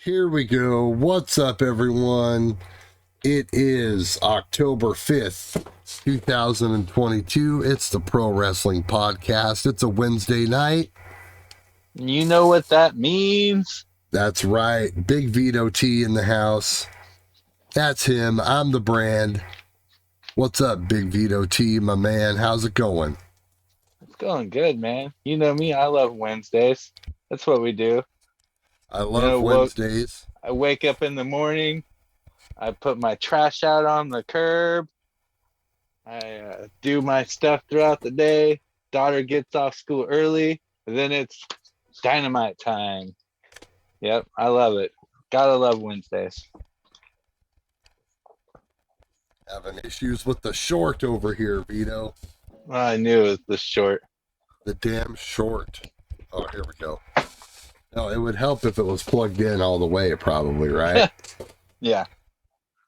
Here we go. What's up, everyone? It is October 5th, 2022. It's the Pro Wrestling Podcast. It's a Wednesday night. You know what that means? That's right. Big Vito T in the house. That's him. I'm the brand. What's up, Big Vito T, my man? How's it going? It's going good, man. You know me. I love Wednesdays. That's what we do. I love Wednesdays. I wake up in the morning. I put my trash out on the curb. I do my stuff throughout the day. Daughter gets off school early. And then it's Dynamite time. Yep, I love it. Gotta love Wednesdays. Having issues with the short over here, Vito. I knew it was the short. The damn short. Oh, here we go. No, it would help if it was plugged in all the way, probably, right? Yeah.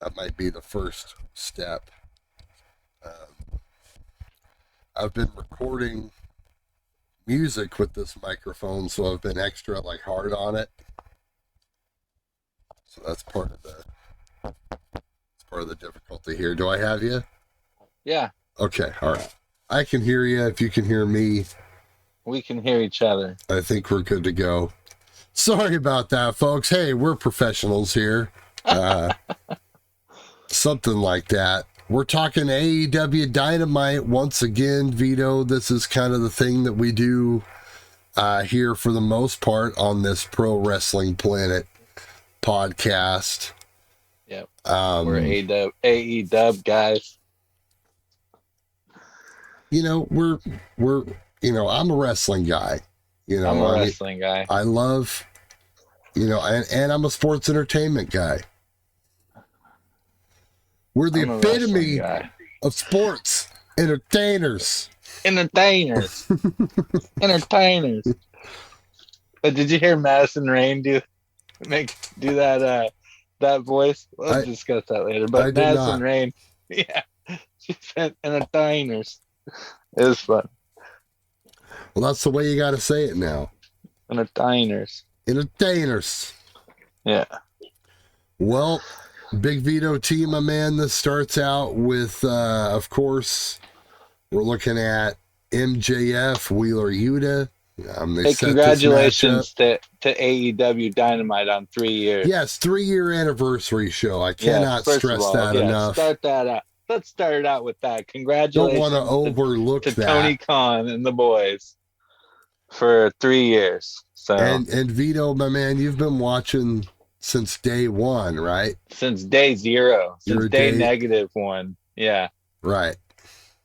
That might be the first step. I've been recording music with this microphone, so I've been extra hard on it. So that's part of the difficulty here. Do I have you? Yeah. Okay, all right. I can hear you. If you can hear me, we can hear each other. I think we're good to go. Sorry about that, folks. Hey, we're professionals here. Something like that. We're talking AEW Dynamite once again, Vito. This is kind of the thing that we do here for the most part on this Pro Wrestling Planet podcast. Yep. We're AEW guys. We're I'm a wrestling guy. I'm a wrestling guy. I love, and I'm a sports entertainment guy. We're the epitome of sports entertainers. Entertainers. But did you hear Madison Rain do that voice? We'll discuss that later. But Madison Rain, yeah, she said entertainers. It was fun. Well, that's the way you got to say it now. Entertainers. Yeah. Well, Big Vito T, my man, this starts out with, of course, we're looking at MJF, Wheeler Yuta. Hey, congratulations to AEW Dynamite on 3 years. Yes, 3-year anniversary show. I cannot stress that enough. Start that out. Let's start it out with that. Congratulations. Don't want to overlook that. Tony Khan and the boys for 3 years. So and Vito, my man, you've been watching since day one, right? Since day zero. Since day -1. Yeah. Right.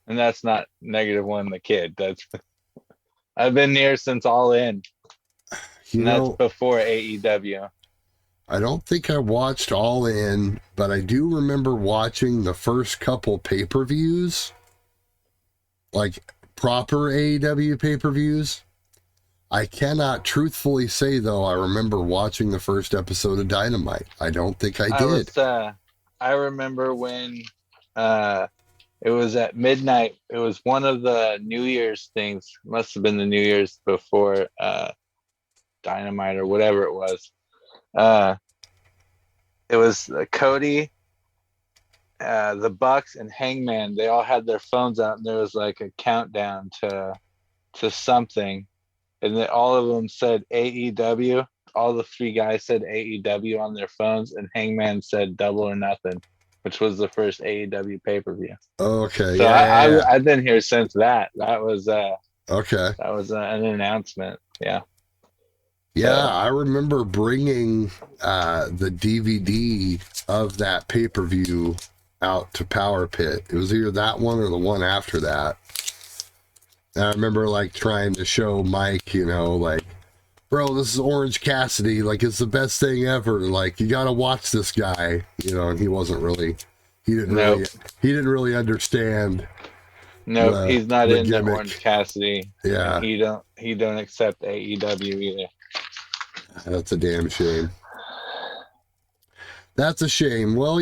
And that's not -1 the kid. I've been here since All In. That's before AEW. I don't think I watched All In, but I do remember watching the first couple pay-per-views, like proper AEW pay-per-views. I cannot truthfully say, though, I remember watching the first episode of Dynamite. I don't think I did. I remember when it was at midnight. It was one of the New Year's things. Must have been the New Year's before Dynamite or whatever it was. It was Cody, the Bucks, and Hangman. They all had their phones out, and there was like a countdown to something, and then all of them said AEW. All the 3 guys said AEW on their phones, and Hangman said Double or Nothing, which was the first AEW pay-per-view. Okay. So I've been here since that. That was okay. That was an announcement. Yeah. Yeah, I remember bringing the DVD of that pay-per-view out to Power Pit. It was either that one or the one after that. And I remember trying to show Mike, bro, this is Orange Cassidy. It's the best thing ever. You got to watch this guy, and he didn't really understand. No, he's not into Orange Cassidy. Yeah. He don't accept AEW either. That's a damn shame. That's a shame. Well,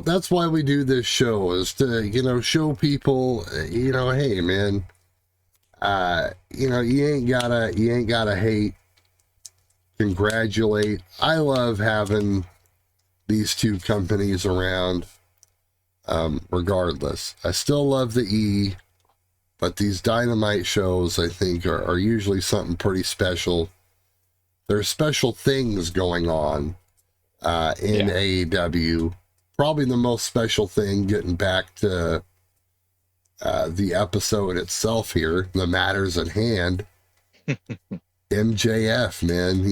that's why we do this show, is to, show people, hey, man, you ain't gotta hate congratulate. I love having these two companies around. Regardless, I still love the E, but these Dynamite shows, I think, are usually something pretty special. There's special things going on in AEW. Probably the most special thing, getting back to the episode itself here, the matters at hand. MJF, man,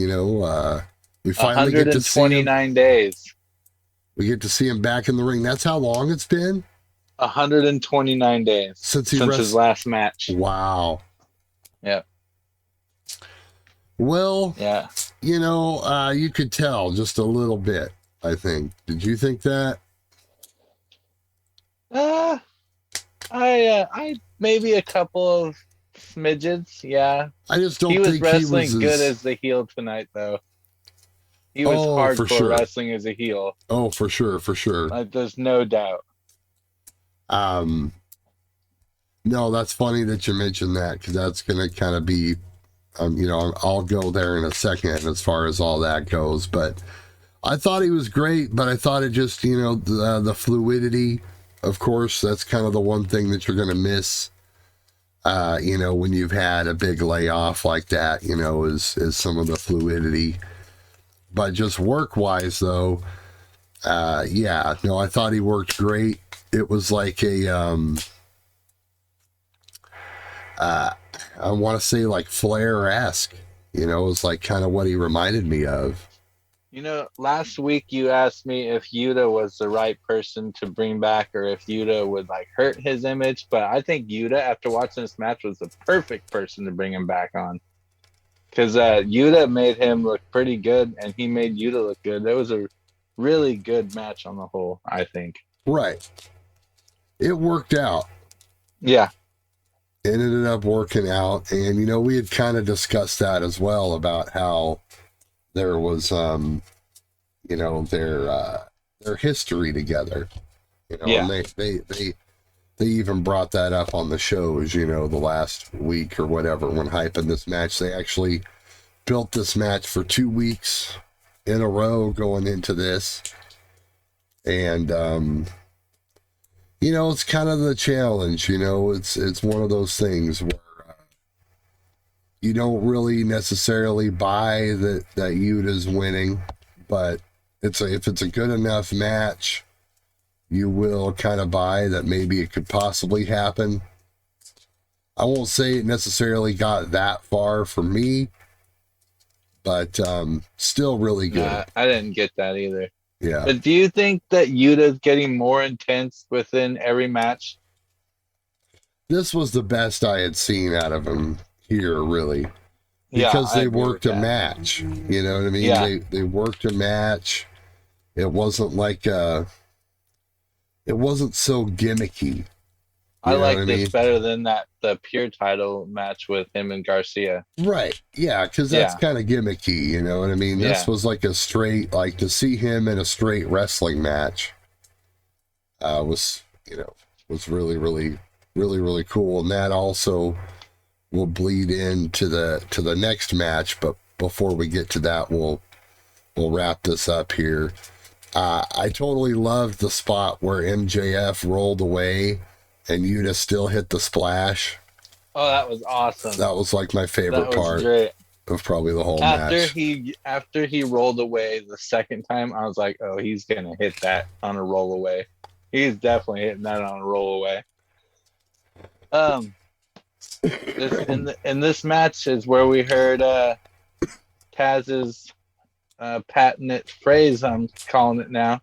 we finally get to see him. 129 days. We get to see him back in the ring. That's how long it's been? 129 days since his last match. Wow. Yeah. Well, yeah. You could tell just a little bit, I think. Did you think that? I maybe a couple of smidgens, yeah. I just don't think he was wrestling he was good as the heel tonight, though. He was hardcore wrestling as a heel. Oh, for sure. There's no doubt. No, that's funny that you mentioned that, because that's going to kind of be, I'll go there in a second as far as all that goes. But I thought he was great, but I thought it just, the fluidity, of course, that's kind of the one thing that you're going to miss, when you've had a big layoff like that, is some of the fluidity. But just work-wise, though, I thought he worked great. It was like I want to say like Flair-esque. It was like kind of what he reminded me of. Last week you asked me if Yuta was the right person to bring back, or if Yuta would hurt his image. But I think Yuta, after watching this match, was the perfect person to bring him back on. Because Yuta made him look pretty good, and he made Yuta look good. It was a really good match on the whole, I think. Right. It worked out. Yeah. It ended up working out. And, we had kind of discussed that as well, about how there was, their history together. Yeah. And they even brought that up on the shows, the last week or whatever, when hyping this match. They actually built this match for 2 weeks in a row going into this. And, it's kind of the challenge, it's one of those things where you don't really necessarily buy that Yuta's winning, but if it's a good enough match, you will kind of buy that maybe it could possibly happen. I won't say it necessarily got that far for me, but still really good. Nah, I didn't get that either. Yeah. But do you think that Yuta's getting more intense within every match? This was the best I had seen out of him here, really. Because they worked a match. You know what I mean? Yeah. They worked a match. It wasn't it wasn't so gimmicky. I like this better than the pure title match with him and Garcia. Right. Yeah, because that's kind of gimmicky, you know what I mean? This was like a straight, to see him in a straight wrestling match was really, really, really, really cool. And that also will bleed into the next match. But before we get to that, we'll wrap this up here. I totally loved the spot where MJF rolled away and Yuta still hit the splash. Oh, that was awesome. That was my favorite part of probably the whole match. After he rolled away the second time, I was like, oh, he's going to hit that on a roll away. He's definitely hitting that on a roll away. In this match is where we heard Taz's patented phrase, I'm calling it now.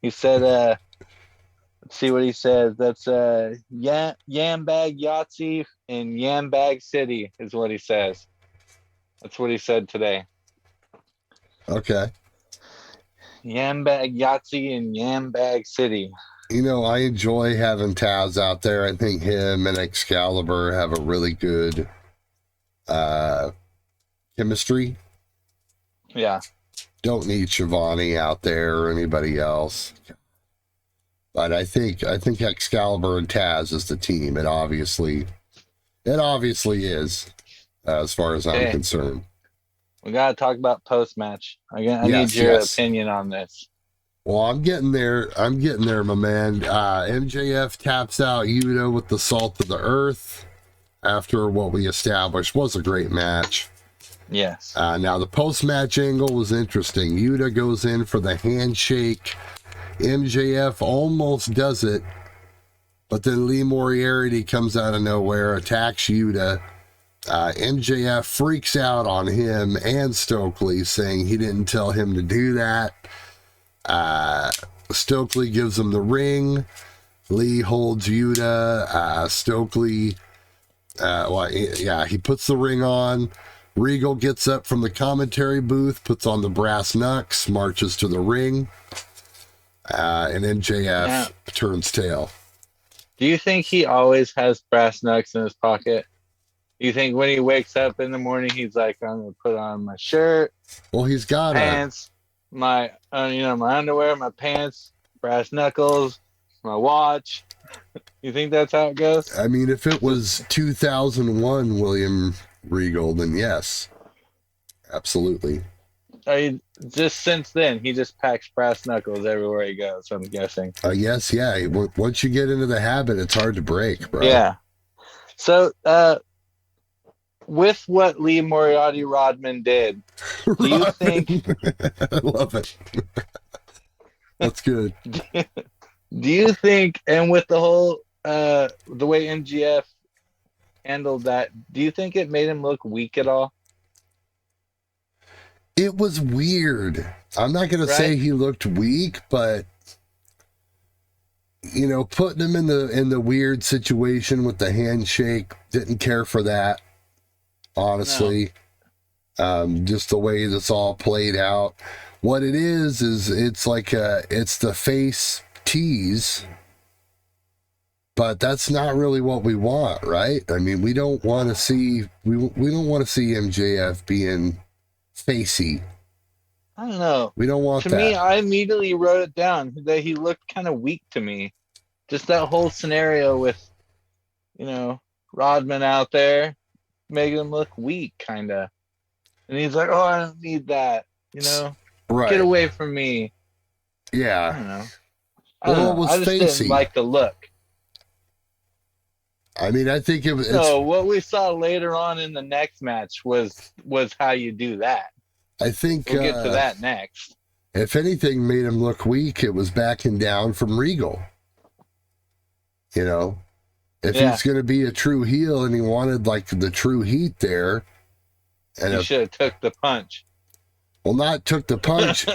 He said, let's see what he says. That's Yambag Yahtzee in Yambag City is what he says. That's what he said today. Okay. Yambag Yahtzee in Yambag City. I enjoy having Taz out there. I think him and Excalibur have a really good chemistry. Yeah. Don't need Shivani out there or anybody else. But I think Excalibur and Taz is the team. It obviously is, as far as I'm concerned. We gotta talk about post match. I need Yes, your yes. opinion on this. Well, I'm getting there. My man. MJF taps out Yuta with the salt of the earth after what we established was a great match. Yes. Now, the post-match angle was interesting. Yuta goes in for the handshake. MJF almost does it, but then Lee Moriarty comes out of nowhere, attacks Yuta. MJF freaks out on him and Stokely, saying he didn't tell him to do that. Stokely gives him the ring. Lee holds Yuta. Stokely, he puts the ring on. Regal gets up from the commentary booth, puts on the brass knucks, marches to the ring, and MJF turns tail. Do you think he always has brass knucks in his pocket? Do you think when he wakes up in the morning, he's like, I'm going to put on my shirt, Well, he's got pants, my underwear, my pants, brass knuckles, my watch. You think that's how it goes? I mean, if it was 2001 William Regal, then yes, absolutely. Just since then, he just packs brass knuckles everywhere he goes, I'm guessing. Yes, yeah. Once you get into the habit, it's hard to break, bro. Yeah. So, with what Lee Moriarty Rodman did, do you think... I love it. That's good. Do you think, and with the whole, the way MGF handled that, do you think it made him look weak at all? It was weird. I'm not going to say he looked weak, but putting him in the weird situation with the handshake, didn't care for that. Honestly, just the way this all played out. What it is it's like it's the face tease, but that's not really what we want, right? I mean, we don't want to see MJF being facey. I don't know. We don't want that. To me, I immediately wrote it down that he looked kind of weak to me. Just that whole scenario with, Rodman out there making him look weak, kind of. And he's like, oh, I don't need that, Right. Get away from me. Yeah. I don't know. It was I just facey. didn't like the look. I mean, I think it was. So what we saw later on in the next match was how you do that. I think we'll get to that next. If anything made him look weak, it was backing down from Regal. If he's going to be a true heel and he wanted like the true heat there, and he should have took the punch. Well, not took the punch.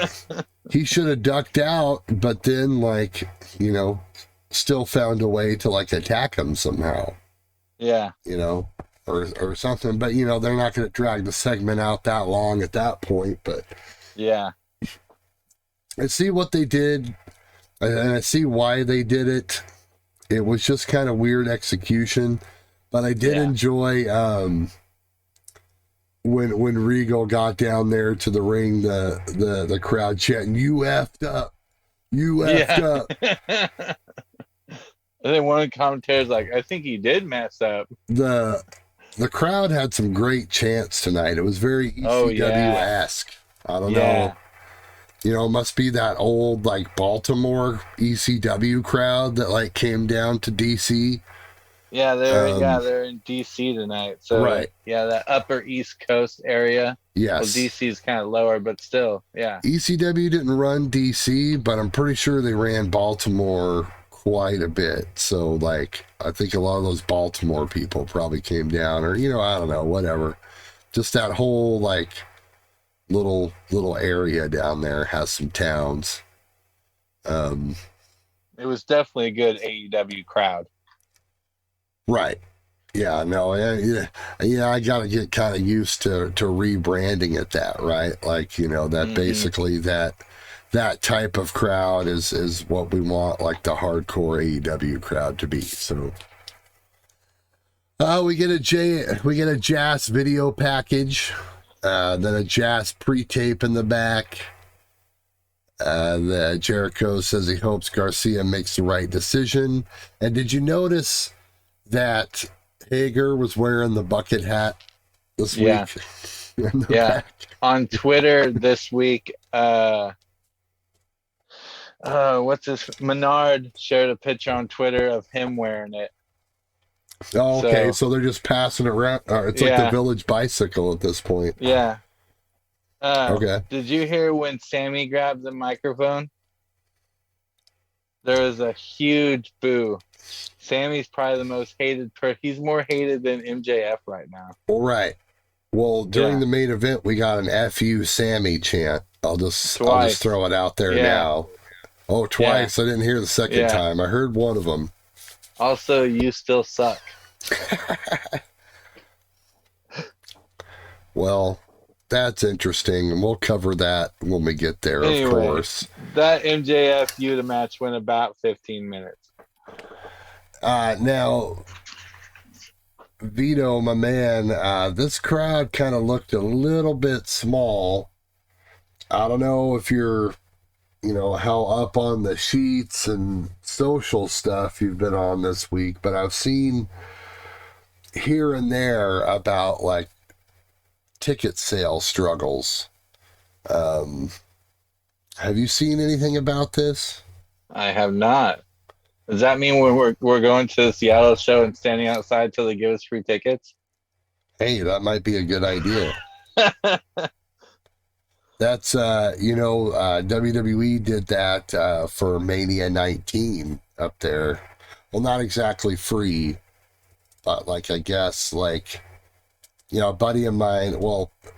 He should have ducked out, but then still found a way to attack him somehow. Yeah. Or something. But they're not going to drag the segment out that long at that point. But yeah, I see what they did, and I see why they did it. It was just kind of weird execution, but I did enjoy when Regal got down there to the ring, the crowd chanting, "You effed up, you effed up." And then one of the commentators like, "I think he did mess up." The crowd had some great chants tonight. It was very ECW-esque. I don't know. It must be that old Baltimore ECW crowd that came down to DC. Yeah, they're in DC tonight. So that upper East Coast area. Yes. Well, DC is kind of lower, but still, yeah. ECW didn't run DC, but I'm pretty sure they ran Baltimore quite a bit. So I think a lot of those Baltimore people probably came down, or I don't know, whatever. Just that whole little area down there has some towns. It was definitely a good AEW crowd. Right. Yeah, no, I got to get kind of used to rebranding it that, right? That basically that type of crowd is what we want, the hardcore AEW crowd to be. So, we get a Jazz video package, then a Jazz pre-tape in the back. The Jericho says he hopes Garcia makes the right decision. And did you notice that Hager was wearing the bucket hat this week? in the Yeah. back. On Twitter this week, what's this? Menard shared a picture on Twitter of him wearing it. Oh, okay, So so they're just passing it around. It's like the yeah, village bicycle at this point. yeah. Okay. Did you hear when Sammy grabbed the microphone? There was a huge boo. Sammy's probably the most hated he's more hated than MJF right now. All right. Well, during Yeah. the main event, we got an "Fu Sammy" chant. I'll just Twice. throw it out there Yeah. now. Oh, twice. I didn't hear the second Yeah. time. I heard one of them. Also, you still suck. Well, that's interesting, and we'll cover that when we get there, Anyway, of course. That MJF Yuta match went about 15 minutes. Now, Vito, my man, this crowd kind of looked a little bit small. I don't know if you're, how up on the sheets and social stuff you've been on this week, but I've seen here and there about like ticket sale struggles. Have you seen anything about this? I have not. Does that mean we're going to the Seattle show and standing outside till they give us free tickets? Hey, that might be a good idea. That's, WWE did that for Mania 19 up there. Well, not exactly free, but like, I guess, like, a buddy of mine, well, a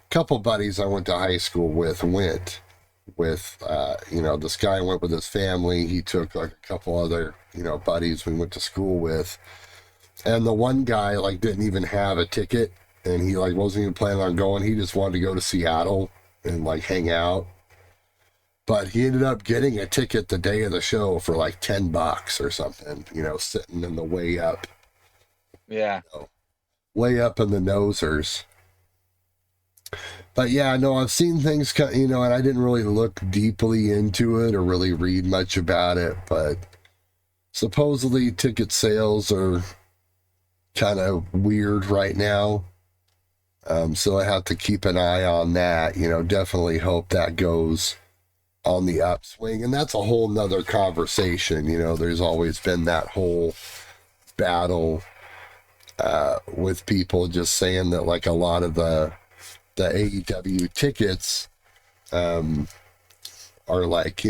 couple buddies I went to high school with went with, this guy went with his family. He took like a couple other, buddies we went to school with. And the one guy, like, didn't even have a ticket, and he, like, wasn't even planning on going. He just wanted to go to Seattle and, like, hang out. But he ended up getting a ticket the day of the show for, like, $10 or something, sitting in the way up. Yeah. Way up in the nosers. But yeah, no, I've seen things, and I didn't really look deeply into it or really read much about it, but supposedly ticket sales are kind of weird right now. So I have to keep an eye on that, definitely hope that goes on the upswing. And that's a whole nother conversation. There's always been that whole battle with people just saying that like a lot of the AEW tickets are like,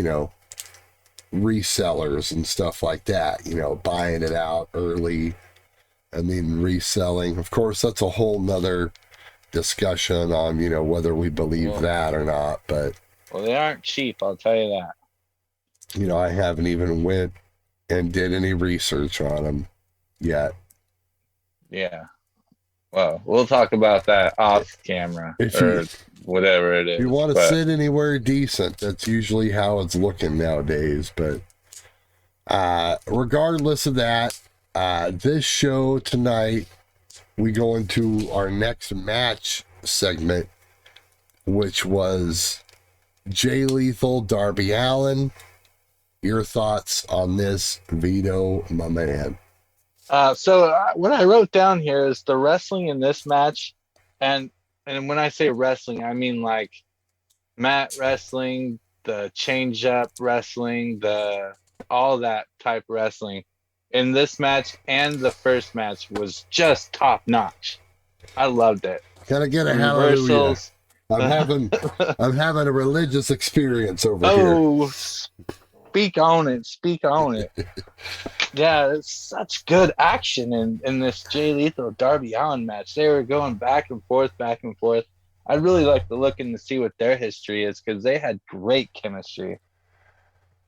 resellers and stuff like that, buying it out early and then reselling. Of course, that's a whole nother discussion on, whether we believe that or not. But well, they aren't cheap, I'll tell you that. I haven't even went and did any research on them yet. Yeah. Well, we'll talk about that off camera or whatever it is. If you want to sit anywhere decent, that's usually how it's looking nowadays. But regardless of that, this show tonight, we go into our next match segment, which was Jay Lethal, Darby Allin. Your thoughts on this, Vito, my man? So what I wrote down here is the wrestling in this match, and when I say wrestling, I mean like mat wrestling, the change up wrestling, all that type wrestling in this match and the first match was just top notch. I loved it. Gotta get a hallelujah. I'm having a religious experience over here. Oh, speak on it. Yeah, it's such good action in this Jay Lethal Darby Allin match. They were going back and forth. I'd really like to look in to see what their history is because they had great chemistry.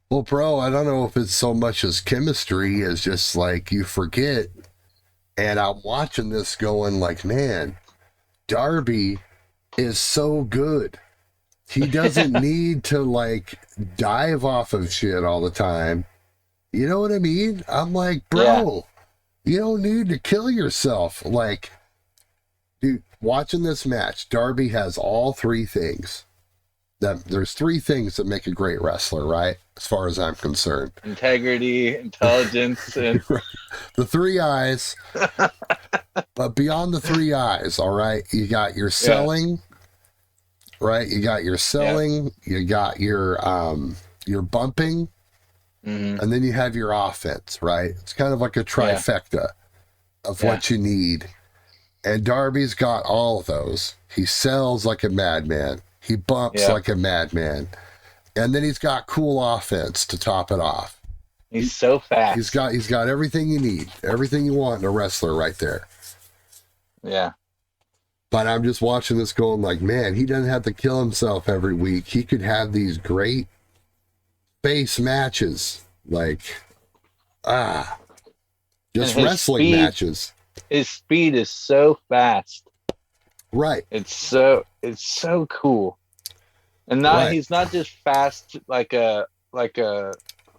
Well, bro, I don't know if it's so much as chemistry as just like you forget. And I'm watching this going like, man, Darby is so good. He doesn't need to like dive off of shit all the time. You know what I mean? I'm like, bro, You don't need to kill yourself. Like, dude, watching this match, Darby has all three things. There's three things that make a great wrestler, right? As far as I'm concerned. Integrity, intelligence, and the three eyes. But beyond the three eyes, all right, you got your selling, right? You got your selling, you got your bumping, and then you have your offense, right? It's kind of like a trifecta of what you need. And Darby's got all of those. He sells like a madman. He bumps like a madman. And then he's got cool offense to top it off. He's so fast. He's got everything you need, everything you want in a wrestler right there. Yeah. But I'm just watching this going like, man, he doesn't have to kill himself every week. He could have these great face matches. Like, just wrestling matches. His speed is so fast. Right. It's so cool. And he's not just fast like a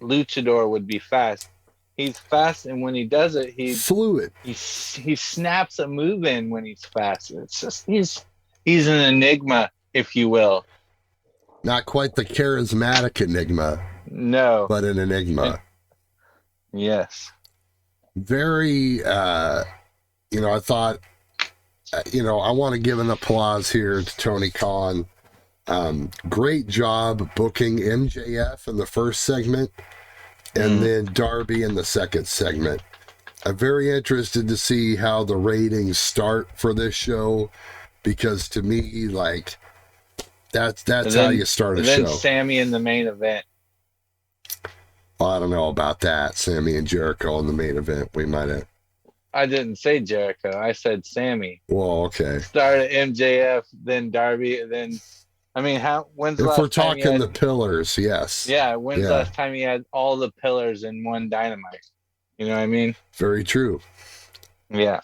luchador would be fast. He's fast, and when he does it, he's fluid. He snaps a move in when he's fast. It's just he's an enigma, if you will. Not quite the charismatic enigma. No. But an enigma. Yes. Very I thought, I want to give an applause here to Tony Khan. Great job booking MJF in the first segment and then Darby in the second segment. I'm very interested to see how the ratings start for this show, because to me, like, that's how you start a show. Then Sammy in the main event. Well, I don't know about that. Sammy and Jericho in the main event. We might have. I didn't say Jericho. I said Sammy. Well, okay. Start at MJF, then Darby, then. I mean, when's the last time? If we're talking the pillars, yes. Yeah, when's the last time you had all the pillars in one Dynamite? You know what I mean? Very true. Yeah.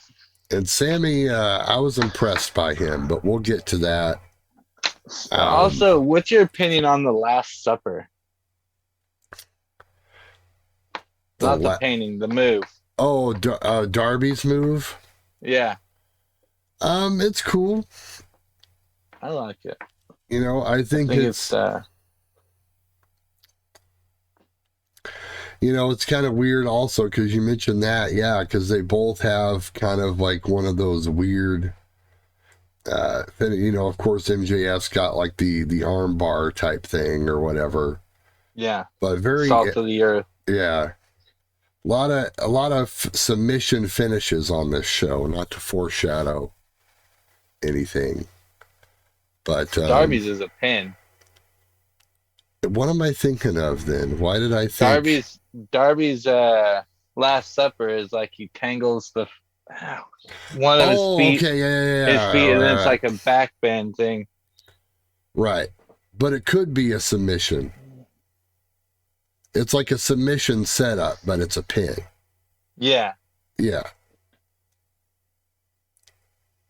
And Sammy, I was impressed by him, but we'll get to that. Also, what's your opinion on the Last Supper? Not the painting, the move. Oh, Darby's move? Yeah. It's cool. I like it. I think it's it's kind of weird also, because you mentioned that, because they both have kind of like one of those weird, of course MJF's got like the arm bar type thing or whatever. Yeah. But very salt of the earth. Yeah. A lot of submission finishes on this show, not to foreshadow anything. But Darby's is a pin. What am I thinking of then? Why did I think Darby's Last Supper is like he tangles one of his feet. Okay, yeah. His feet, and then it's like a back bend thing. Right. But it could be a submission. It's like a submission setup, but it's a pin. Yeah. Yeah.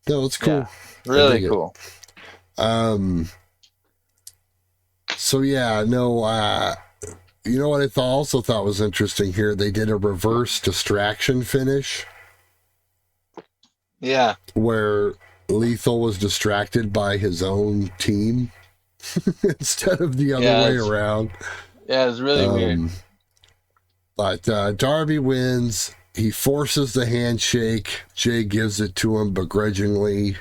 No, it's cool. Yeah, really cool. So yeah, no, you know what I also thought was interesting here? They did a reverse distraction finish. Yeah. Where Lethal was distracted by his own team instead of the other way around. Yeah, it's really weird. But Darby wins. He forces the handshake. Jay gives it to him begrudgingly.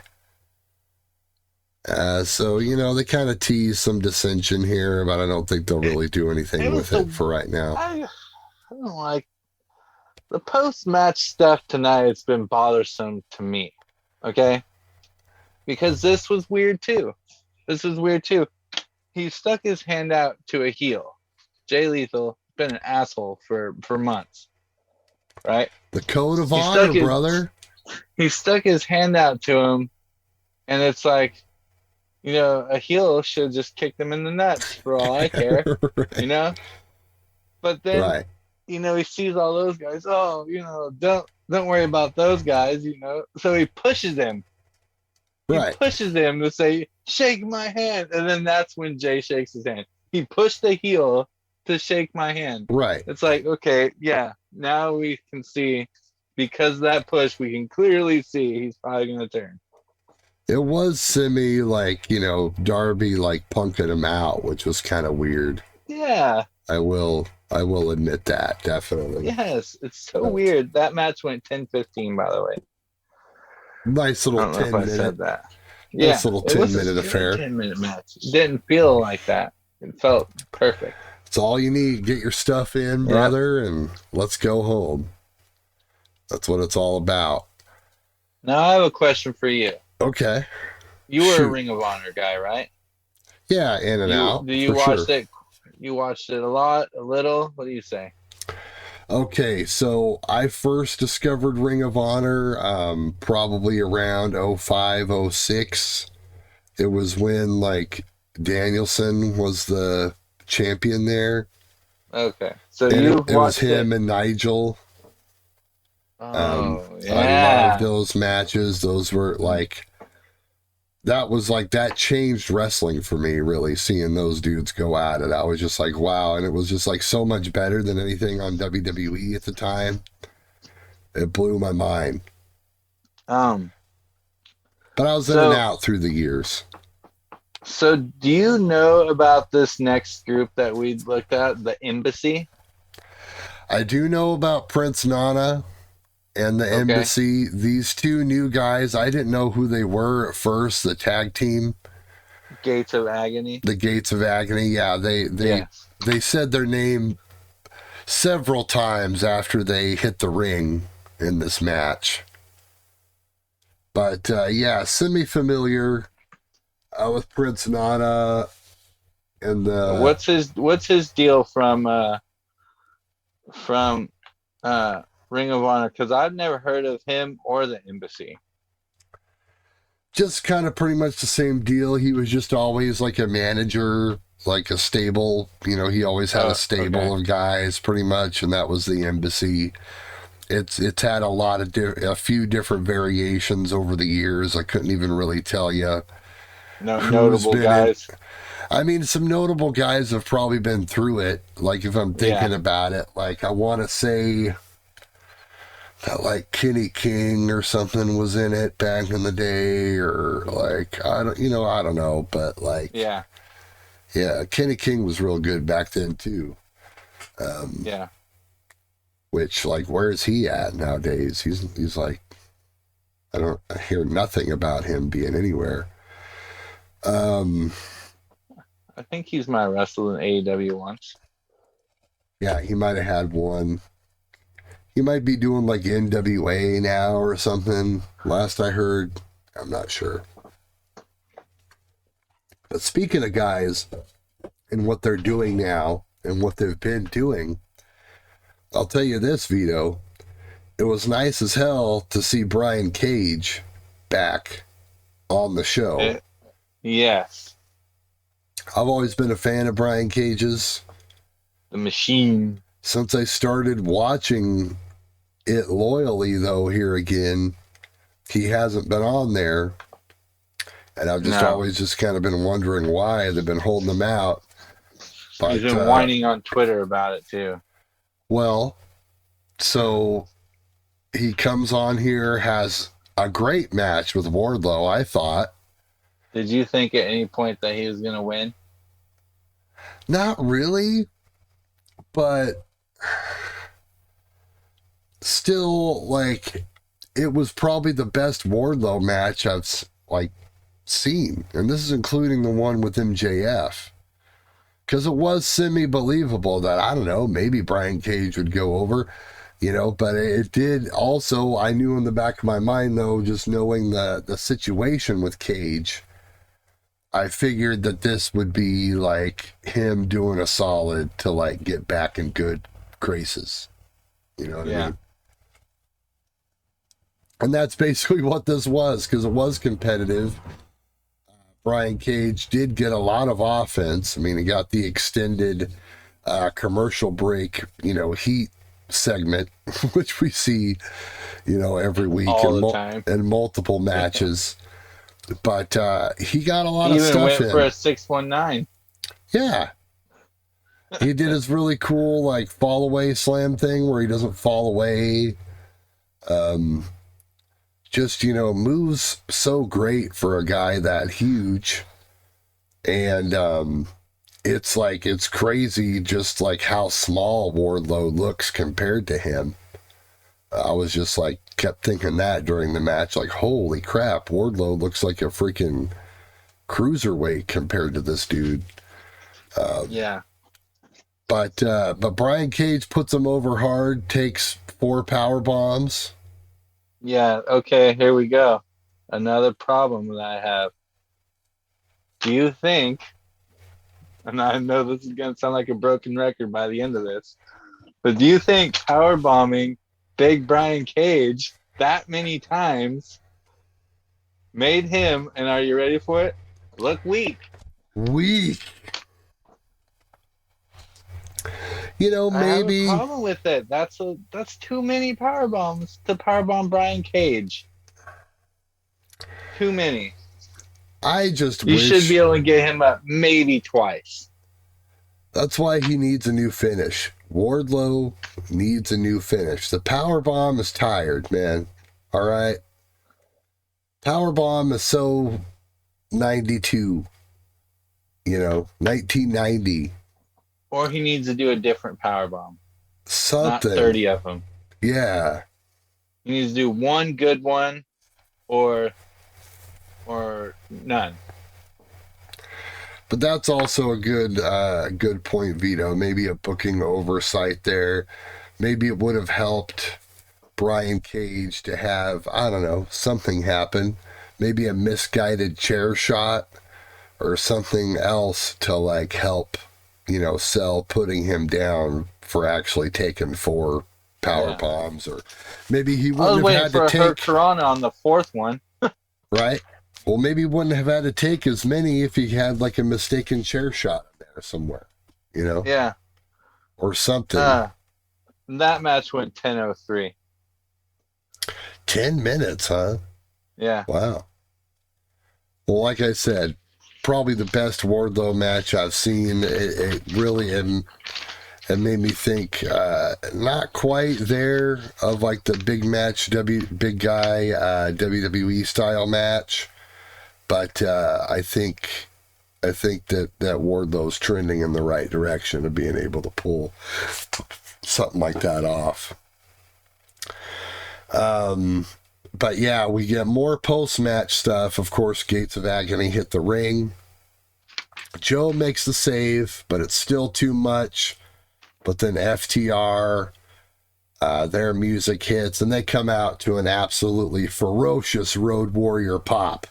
So, they kind of tease some dissension here, but I don't think they'll really do anything with it for right now. I don't like the post-match stuff tonight. It's been bothersome to me, okay? Because this was weird too. He stuck his hand out to a heel. Jay Lethal been an asshole for months, right? The code of honor, brother. He stuck his hand out to him, and it's like, a heel should have just kicked him in the nuts for all I care, right. But then, he sees all those guys. Oh, don't worry about those guys, So he pushes him. Right. He pushes him to say, shake my hand. And then that's when Jay shakes his hand. He pushed the heel to shake my hand. Right. It's like, okay, yeah, now we can see, because of that push, we can clearly see he's probably going to turn. It was semi like, Darby like punking him out, which was kind of weird. Yeah. I will admit that, definitely. Yes, it's so weird. That match went 10-15, by the way. Nice I little don't know if 10 I minute, said that. nice Yeah, little it was 10-minute a affair. 10-minute match. It didn't feel like that. It felt perfect. It's all you need. Get your stuff in, Yep. brother, and let's go home. That's what it's all about. Now I have a question for you. Okay. You were a Shoot. Ring of Honor guy, right? Yeah, in and You out, do you for watch sure. it? You watched it a lot, a little? What do you say? Okay, so I first discovered Ring of Honor probably around 05, 06. It was when, like, Danielson was the champion there. Okay, so And you've it was watched him it. and Nigel. Oh I loved yeah. those matches. Those were like, that was like, that changed wrestling for me, really, seeing those dudes go at it. I was just like, wow. And it was just like so much better than anything on WWE at the time. It blew my mind. Um. But I was in and So out through the years. so do you know about this next group that we looked at, the Embassy? I do know about Prince Nana and the Okay. Embassy. These two new guys, I didn't know who they were at first. The tag team, Gates of Agony. the Gates of Agony. Yeah, Yes. they said their name several times after they hit the ring in this match. But yeah, semi-familiar with Prince Nana and the. What's his deal from Ring of Honor? Because I've never heard of him or the Embassy. Just kind of pretty much the same deal. He was just always like a manager, like a stable. You know, he always had a stable Okay. of guys, pretty much, and that was the Embassy. It's had a lot of a few different variations over the years. I couldn't even really tell you No who's notable been in. guys. I mean, some notable guys have probably been through it. Like if I'm Yeah. thinking about it, like I want to say that like Kenny King or something was in it back in the day, or like I don't know, but like Yeah. yeah, Kenny King was real good back then too. Um, Yeah. which like where's he at nowadays? He's like I hear nothing about him being anywhere. Um, I think he's my wrestled in AEW once. yeah, he might have had one. He might be doing like NWA now or something. Last I heard, I'm not sure. But speaking of guys and what they're doing now and what they've been doing, I'll tell you this, Vito. It was nice as hell to see Brian Cage back on the show. Yes. I've always been a fan of Brian Cage's. The Machine. Since I started watching it loyally, though, here again, he hasn't been on there. And I've just No. always just kind of been wondering why they've been holding him out. But, He's been whining on Twitter about it too. well, so he comes on here, has a great match with Wardlow, I thought. Did you think at any point that he was going to win? Not really, but still, like, it was probably the best Wardlow match I've, like, seen. And this is including the one with MJF. Because it was semi-believable that, I don't know, maybe Brian Cage would go over, but it did also, I knew in the back of my mind, though, just knowing the situation with Cage, I figured that this would be, like, him doing a solid to, like, get back in good graces. You know what I mean? And that's basically what this was, because it was competitive. Brian Cage did get a lot of offense. I mean, he got the extended commercial break, heat segment, which we see, every week All the time. in multiple matches. But he got a lot He of even stuff went in. for a 619. Yeah. He did his really cool, like, fall away slam thing where he doesn't fall away. Just, moves so great for a guy that huge. And it's crazy just like how small Wardlow looks compared to him. I was just like kept thinking that during the match, like, holy crap, Wardlow looks like a freaking cruiserweight compared to this dude. Yeah. But Brian Cage puts him over hard, takes 4 power bombs. Yeah. Okay, here we go. Another problem that I have. Do you think, and I know this is going to sound like a broken record by the end of this, but do you think power bombing Big Brian Cage that many times made him, and are you ready for it, look weak? Weak. I have a Maybe problem with it. That's too many power bombs to powerbomb Brian Cage. Too many. I just You should be wish. able to get him up maybe twice. That's why he needs a new finish. Wardlow needs a new finish. The power bomb is tired, man. All right. Power bomb is so 92. 1990. Or he needs to do a different power bomb. Not Something. 30 of them. Yeah. He needs to do one good one or none. But that's also a good point, Vito. Maybe a booking oversight there. Maybe it would have helped Brian Cage to have, I don't know, something happen. Maybe a misguided chair shot or something else to like help, sell putting him down for actually taking 4 power bombs, or maybe he I was wouldn't have waiting had for to a Hurt take, Toronto on the 4th one. right? Well, maybe he wouldn't have had to take as many if he had like a mistaken chair shot in there somewhere, Yeah. or something. That match went 10:03. 10 minutes, huh? Yeah. Wow. Well, like I said, probably the best Wardlow match I've seen. It really it made me think, not quite there of like the big match, big guy WWE style match, but I think that Wardlow's trending in the right direction of being able to pull something like that off. But yeah, we get more post-match stuff. Of course, Gates of Agony hit the ring. Joe makes the save, but it's still too much. But then FTR, their music hits, and they come out to an absolutely ferocious Road Warrior pop.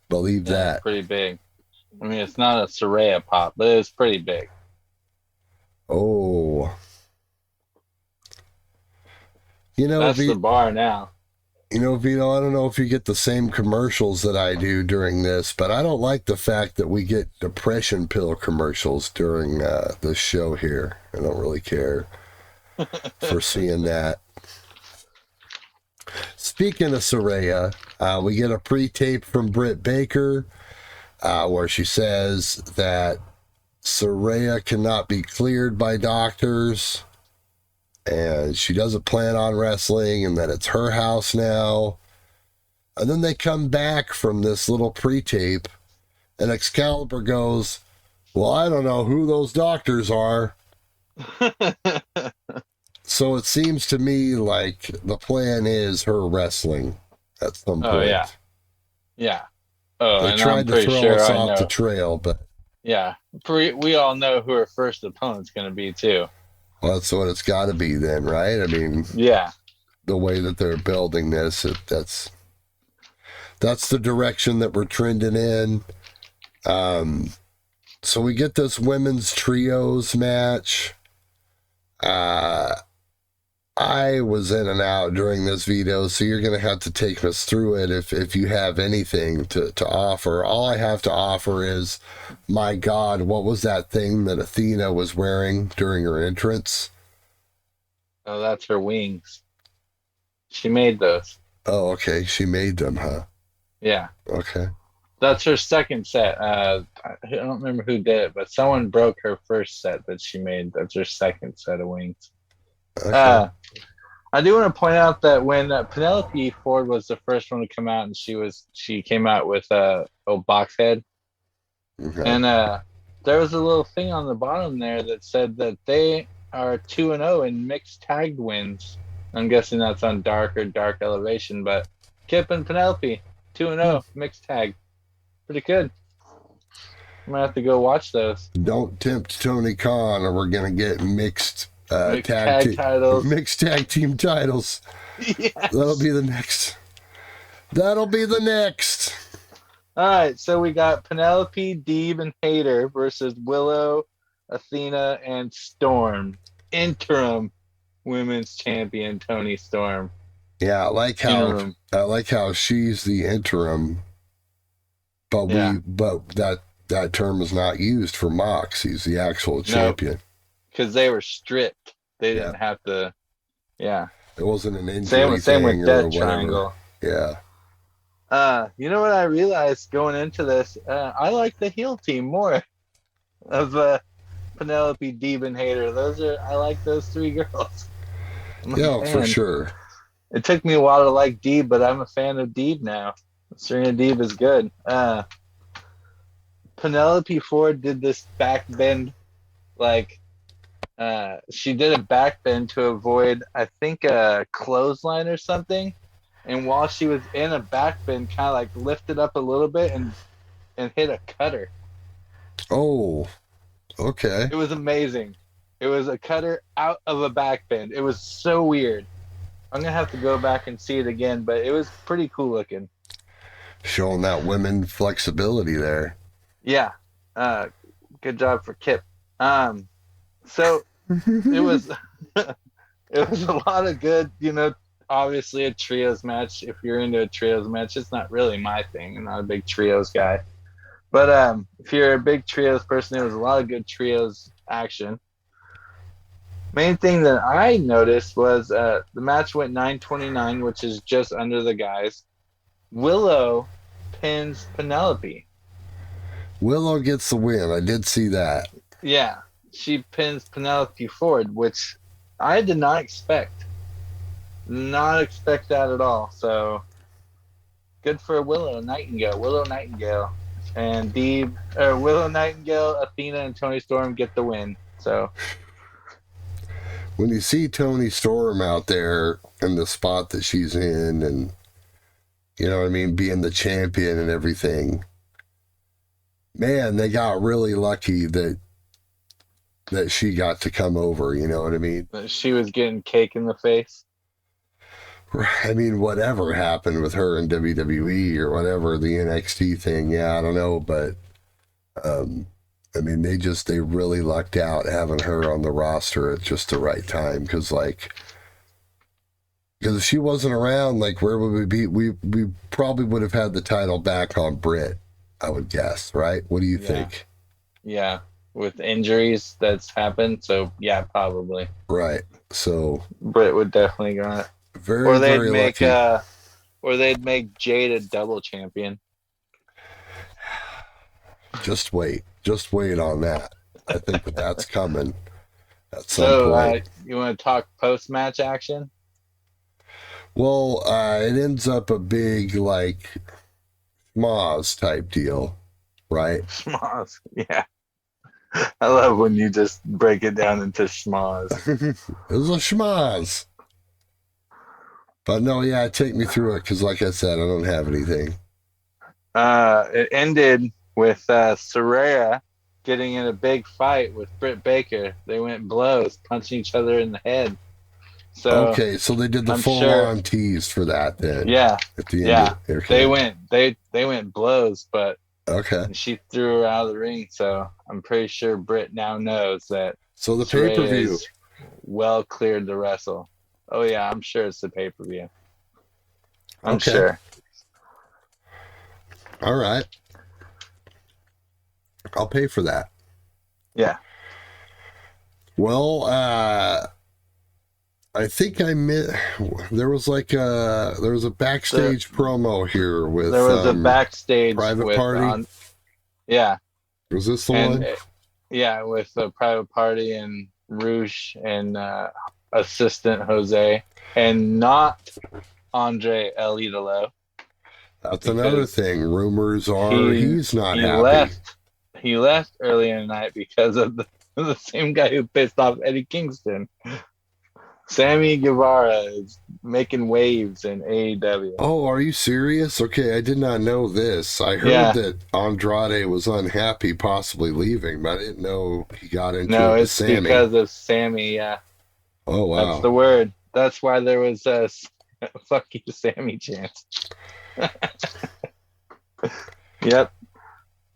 Believe that. It's pretty big. I mean, it's not a Saraya pop, but it's pretty big. Oh. That's the bar now. Vito, I don't know if you get the same commercials that I do during this, but I don't like the fact that we get depression pill commercials during this show here. I don't really care for seeing that. Speaking of Saraya, we get a pre-tape from Britt Baker where she says that Saraya cannot be cleared by doctors and she doesn't plan on wrestling and that it's her house now. And then they come back from this little pre-tape and Excalibur goes, well, I don't know who those doctors are. So it seems to me like the plan is her wrestling at some point. Oh, yeah. Yeah. Oh, they and tried I'm to pretty throw sure us I off know. the trail, but Yeah. We all know who her first opponent's going to be, too. well, that's what it's got to be then, right? I mean, yeah, the way that they're building this, that's the direction that we're trending in. So we get this women's trios match. I was in and out during this video, so you're going to have to take us through it if you have anything to offer. All I have to offer is, my God, what was that thing that Athena was wearing during her entrance? Oh, that's her wings. She made those. Oh, okay. She made them, huh? Yeah. Okay. That's her second set. I don't remember who did it, but someone broke her first set that she made. That's her second set of wings. Okay. I do want to point out that when Penelope Ford was the first one to come out, and she came out with a box head, Okay. and there was a little thing on the bottom there that said that they are 2-0 in mixed tag wins. I'm guessing that's on Dark or Dark Elevation, but Kip and Penelope 2-0 mixed tag, pretty good. I'm gonna have to go watch those. Don't tempt Tony Khan, or we're gonna get mixed titles. mixed tag team titles. Yes. That'll be the next. That'll be the next. All right, so we got Penelope, Deeb, and Hayter versus Willow, Athena, and Storm. Interim women's champion Tony Storm. Yeah, I like how she's the interim, but that term is not used for Mox. He's the actual champion. Because they were stripped. They didn't have to. Yeah. It wasn't an injury same with or Death whatever. Triangle. Yeah. You know what I realized going into this? I like the heel team more of Penelope, Deeb, and Hayter. I like those three girls. Yeah, for sure. It took me a while to like Deeb, but I'm a fan of Deeb now. Serena Deeb is good. Penelope Ford did this back bend, she did a back bend to avoid, I think, a clothesline or something. And while she was in a back bend, kind of like lifted up a little bit and hit a cutter. Oh, okay. It was amazing. It was a cutter out of a back bend. It was so weird. I'm going to have to go back and see it again, but it was pretty cool looking. Showing that women flexibility there. Yeah. Good job for Kip. So it was it was a lot of good, obviously a trios match. If you're into a trios match, it's not really my thing. I'm not a big trios guy. But if you're a big trios person, there was a lot of good trios action. Main thing that I noticed was the match went 9:29, which is just under the guys. Willow pins Penelope. Willow gets the win. I did see that. Yeah, she pins Penelope Ford, which I did not expect. Not expect that at all. So good for Willow Nightingale. And Willow Nightingale, Athena, and Tony Storm get the win. So when you see Tony Storm out there in the spot that she's in, and you know what I mean, being the champion and everything, man, they got really lucky that she got to come over, you know what I mean? She was getting cake in the face. I mean, whatever happened with her in WWE or whatever, the NXT thing, yeah, I don't know, but I mean, they really lucked out having her on the roster at just the right time, because if she wasn't around, where would we be? We probably would have had the title back on Britt, I would guess, right? What do you think? Yeah, with injuries that's happened, so yeah, probably. Right. So Britt would definitely go it. Very lucky. Or they'd make Jade a double champion. Just wait on that. I think that's coming at some point. You want to talk post-match action? Well, it ends up a big, schmoz type deal, right? Schmoz, yeah. I love when you just break it down into schmoz. It was a schmoz. But no, yeah, take me through it, because like I said, I don't have anything. It ended with Saraya getting in a big fight with Britt Baker. They went blows, punching each other in the head. So okay, so they did the full-on tease for that then. Yeah, at the end. Okay. They went blows, but okay, she threw her out of the ring. So I'm pretty sure Britt now knows that. So the pay-per-view well cleared to wrestle. Oh yeah, I'm sure it's the pay-per-view. I'm sure. All right. I'll pay for that. Yeah. Well, I think there was a backstage promo here with there was a backstage Private Party. Yeah. Was this the one? Yeah, with the Private Party and Roosh and assistant Jose, and not Andre El Idolo. That's another thing. Rumors are he's not happy. He left early in the night because of the same guy who pissed off Eddie Kingston. Sammy Guevara is making waves in AEW. Oh, are you serious? Okay, I did not know this. I heard Yeah, that Andrade was unhappy, possibly leaving, but I didn't know he got into no, it with it's Sammy. because of Sammy. Yeah, Oh, that's wow. the word. That's why there was a fuck you, Sammy chance. Yep.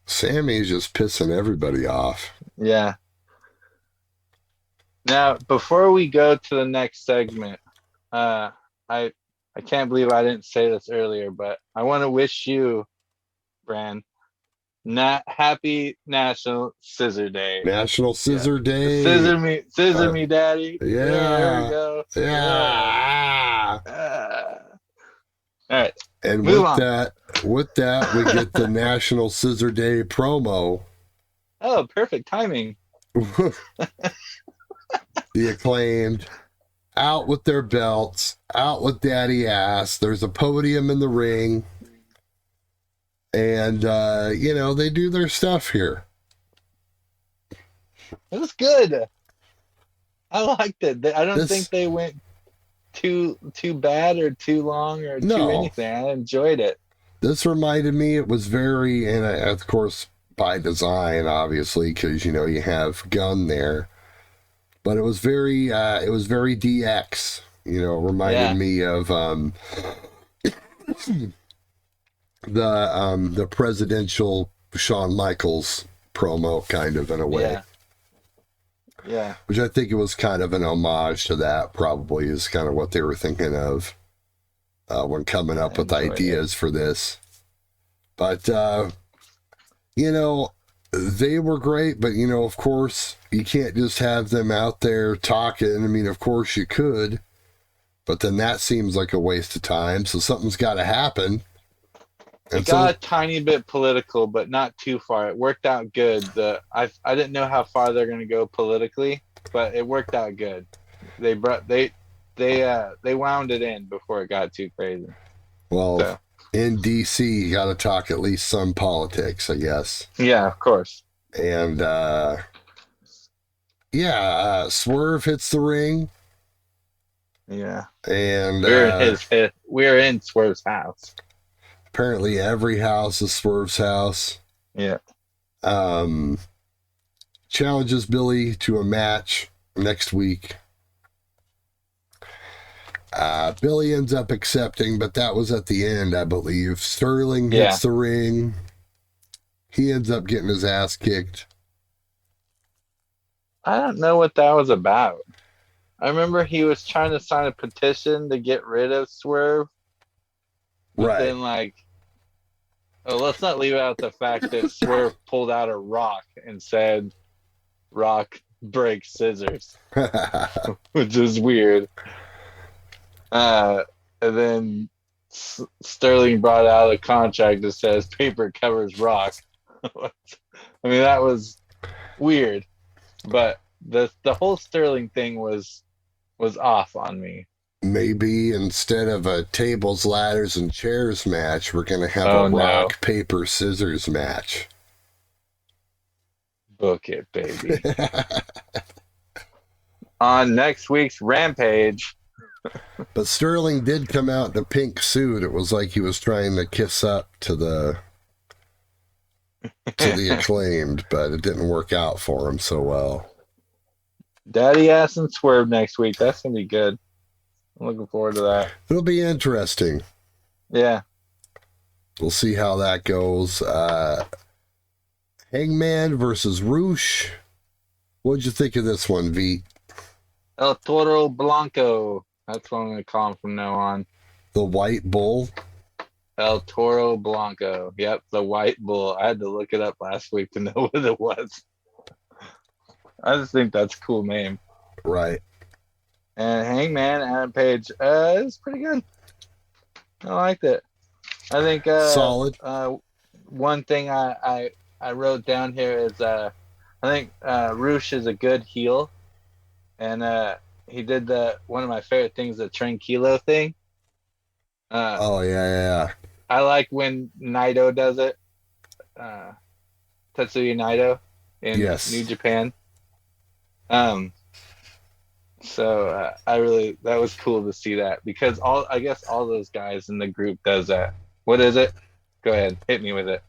Sammy's just pissing everybody off. Yeah. Now, before we go to the next segment, uh, I I can't believe I didn't say this earlier, but I want to wish you, Bran, happy National Scissor Day. National Yeah, Scissor Day. scissor Uh, me, Daddy. Yeah, there we yeah. go. Yeah. Yeah. All right, And move on. with that, we get the National Scissor Day promo. Oh, perfect timing. The Acclaimed out with their belts, out with daddy ass. There's a podium in the ring, and they do their stuff here. It was good. I liked it. I don't think This they went too bad or too long or too no, anything. I enjoyed it. this reminded me. It was very, and of course by design, obviously, because you have Gunn there, but it was very DX. Reminded Yeah, me of the presidential Shawn Michaels promo, kind of, in a way. yeah, yeah. Which I think it was kind of an homage to that, probably, is kind of what they were thinking of when coming up I with enjoyed it. ideas for this. But, they were great, but, of course, you can't just have them out there talking. I mean, of course you could, but then that seems like a waste of time, so something's got to happen. It And got so, a tiny bit political, but not too far. It worked out good. I didn't know how far they're going to go politically, but it worked out good. They wound it in before it got too crazy. well, So in DC, you got to talk at least some politics, I guess. yeah, of course. And, Swerve hits the ring, Yeah, and we're in Swerve's house. apparently every house is Swerve's house. Yeah, Um, challenges Billy to a match next week. Billy ends up accepting, but that was at the end, I believe. Sterling hits the ring. He ends up getting his ass kicked. I don't know what that was about. I remember he was trying to sign a petition to get rid of Swerve, but Right. then let's not leave out the fact that Swerve pulled out a rock and said, "Rock breaks scissors," which is weird. And then Sterling brought out a contract that says paper covers rock. I mean, that was weird, but the whole Sterling thing was off on me. Maybe instead of a tables, ladders, and chairs match, we're going to have Oh a no, rock, paper, scissors match. book it, baby. On next week's Rampage. But Sterling did come out in a pink suit. It was like he was trying to kiss up to the Acclaimed, but it didn't work out for him so well. Daddy Ass and Swerve next week. That's gonna be good. I'm looking forward to that. It'll be interesting. Yeah. We'll see how that goes. Hangman versus Roosh. What'd you think of this one, V? El Toro Blanco. That's what I'm gonna call him from now on. The White Bull. El Toro Blanco. Yep, the White Bull. I had to look it up last week to know what it was. I just think that's a cool name. Right. And Hangman, Adam Page, is pretty good. I liked it. I think solid. One thing I wrote down here is I think Roosh is a good heel, and he did one of my favorite things, the Tranquilo thing. Oh yeah. I like when Naito does it. Tetsuya Naito in Yes. New Japan. Um, so that was cool to see that because I guess all those guys in the group does that. What is it? Go ahead, hit me with it.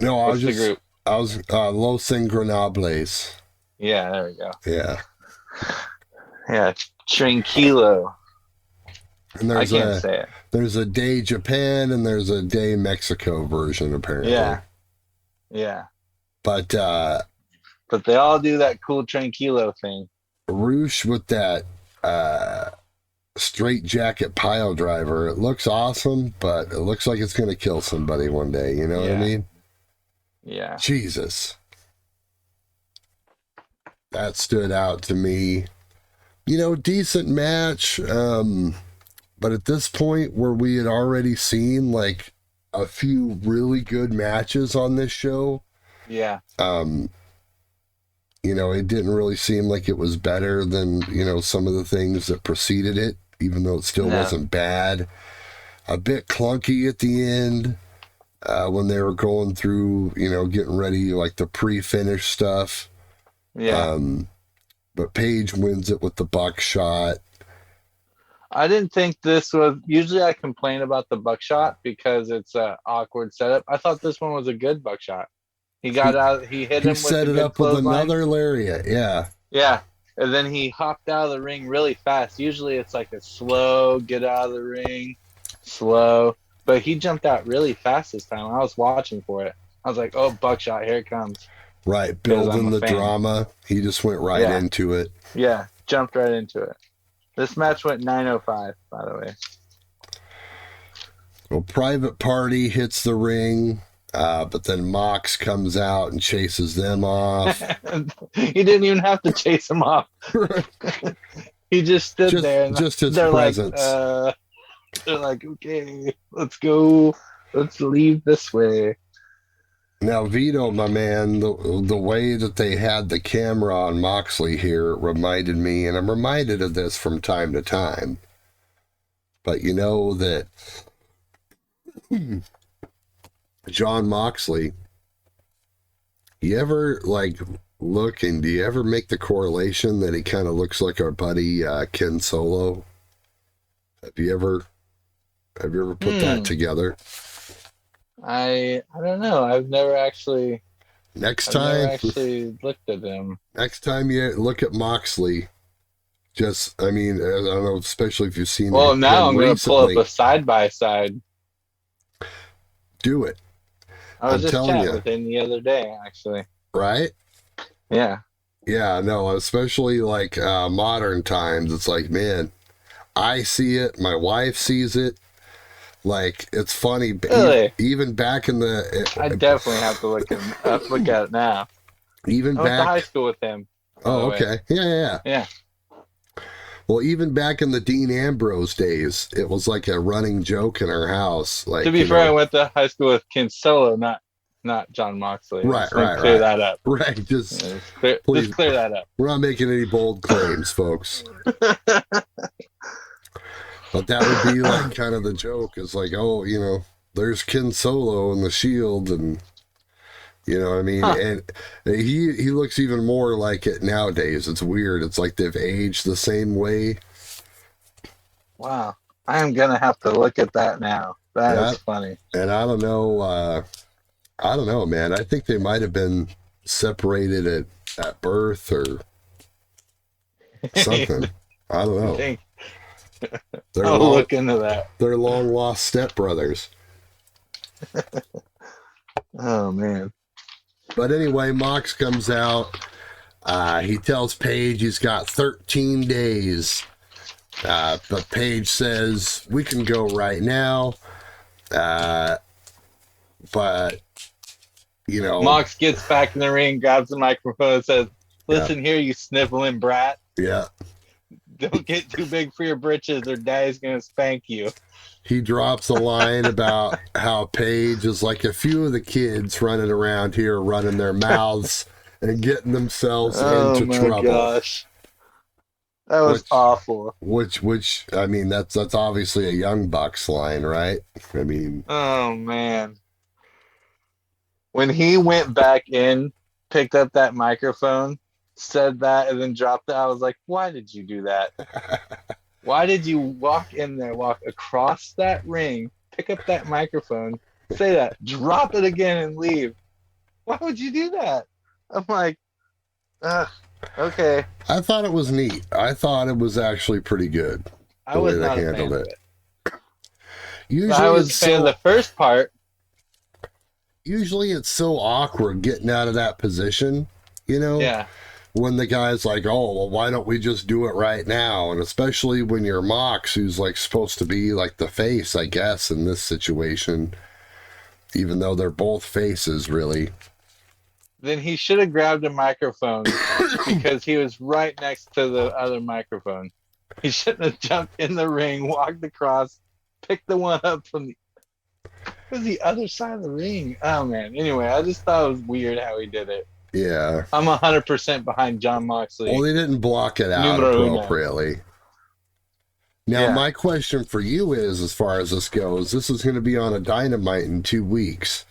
No, What's the group? I was Los Ingobernables. Yeah, there we go. Yeah. Yeah, Tranquilo. And I can't say it. there's a Day Japan and there's a Day Mexico version apparently. Yeah, yeah. But But they all do that cool Tranquilo thing. Roosh with that straight jacket pile driver, it looks awesome, but it looks like it's gonna kill somebody one day, you know what I mean? Yeah. Jesus. That stood out to me. You know, decent match. But at this point where we had already seen like a few really good matches on this show, Yeah. you know, it didn't really seem like it was better than, you know, some of the things that preceded it, even though it still wasn't bad. A bit clunky at the end when they were going through, you know, getting ready, like the pre-finish stuff. Yeah. But Paige wins it with the buckshot. I didn't think this was. Usually, I complain about the buckshot because it's an awkward setup. I thought this one was a good buckshot. He got out. He hit him with set a it good up with clothesline. another lariat. Yeah. Yeah, and then he hopped out of the ring really fast. Usually, it's like a slow get out of the ring, slow. But he jumped out really fast this time. I was watching for it. I was like, "Oh, buckshot! Here it comes!" Right, building the drama. He just went right into it. Yeah, jumped right into it. This match went 9:05, by the way. Well, Private Party hits the ring, but then Mox comes out and chases them off. He didn't even have to chase him off. He just stood there. And just his they're presence. They're like, okay, let's go. Let's leave this way. Now, Vito, my man, the way that they had the camera on Moxley here reminded me, and I'm reminded of this from time to time, but you know that John Moxley, you ever like look and do you ever make the correlation that he kind of looks like our buddy Ken Solo? Have you ever put that together? I don't know. I've never actually Never looked at him. Next time you look at Moxley, just I mean, I don't know, especially if you've seen Well, now I'm going to pull up a side by side. Do it. I was just chatting with him the other day, actually. Right? Yeah. Yeah, no, especially like modern times. It's like, man, I see it. My wife sees it. Like, it's funny. Really? Even back in the... I definitely have to look at it now. Even I went to high school with him. Oh, okay. Yeah. Well, even back in the Dean Ambrose days, it was like a running joke in our house. Like, to be fair, I went to high school with Ken Solo, not John Moxley. Right. Clear that up. Right. Just clear that up. We're not making any bold claims, folks. But that would be like kind of the joke. It's like, oh, you know, there's Ken Solo in the Shield, and you know what I mean? And he looks even more like it nowadays. It's weird. It's like they've aged the same way. Wow. I am going to have to look at that now. That is funny. And I don't know, man. I think they might have been separated at birth or something. I don't know. I'll look into that. They're long lost stepbrothers. Oh, man. But anyway, Mox comes out. He tells Paige he's got 13 days. But Paige says, we can go right now. But, you know. Mox gets back in the ring, grabs the microphone, and says, listen here, you sniveling brat. Yeah. Don't get too big for your britches or Daddy's going to spank you. He drops a line about how Paige is like a few of the kids running around here, running their mouths and getting themselves into trouble. Oh, my gosh. That was awful. Which, I mean, that's obviously a Young Bucks line, right? I mean. Oh, man. When he went back in, picked up that microphone, said that and then dropped it. I was like, why did you do that? Why did you walk in there, walk across that ring, pick up that microphone, say that, drop it again, and leave? Why would you do that? I'm like, ugh, okay. I thought it was neat. I thought it was actually pretty good I the way was they not a handled fan it. of it. Usually I was it's a fan of the first part. Usually it's so awkward getting out of that position, you know? Yeah. When the guy's like, oh, well, why don't we just do it right now? And especially when you're Mox, who's like supposed to be like the face, I guess, in this situation, even though they're both faces, really. Then he should have grabbed a microphone because he was right next to the other microphone. He shouldn't have jumped in the ring, walked across, picked the one up from the other side of the ring. Oh, man. Anyway, I just thought it was weird how he did it. Yeah. I'm 100% behind John Moxley. Well, they didn't block it out appropriately. Now, my question for you is, as far as this goes, this is going to be on a Dynamite in 2 weeks.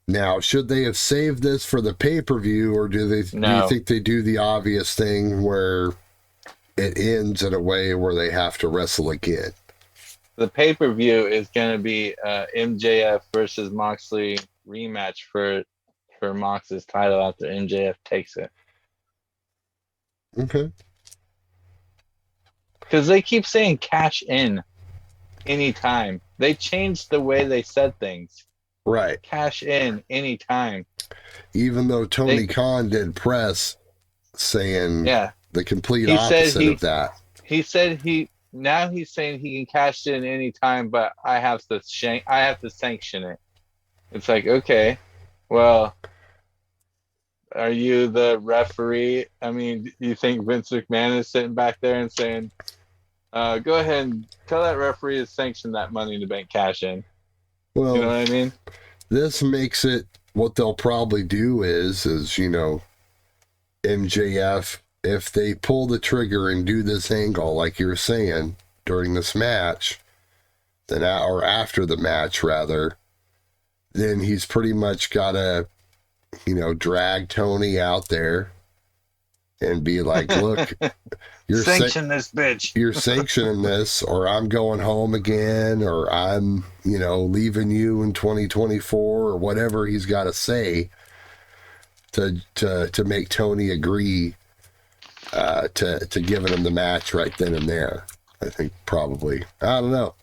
Now, should they have saved this for the pay-per-view, or do you think they do the obvious thing where it ends in a way where they have to wrestle again? The pay-per-view is going to be MJF versus Moxley rematch for Mox's title after MJF takes it. Okay. Because they keep saying cash in anytime. They changed the way they said things. Right. Cash in anytime. Even though Tony Khan did press saying the complete opposite of that. He said he's saying he can cash in anytime, but I have to sanction it. It's like, okay, well, are you the referee? I mean, do you think Vince McMahon is sitting back there and saying, go ahead and tell that referee to sanction that Money in the Bank cash in? Well, you know what I mean? This makes it, what they'll probably do is, you know, MJF, if they pull the trigger and do this angle, like you're saying, during this match, then, or after the match, rather, then he's pretty much got to, you know, drag Tony out there and be like, look, you're sanction this bitch. You're sanctioning this, or I'm going home again, or I'm, you know, leaving you in 2024, or whatever he's got to say to make Tony agree to giving him the match right then and there. I think probably. I don't know.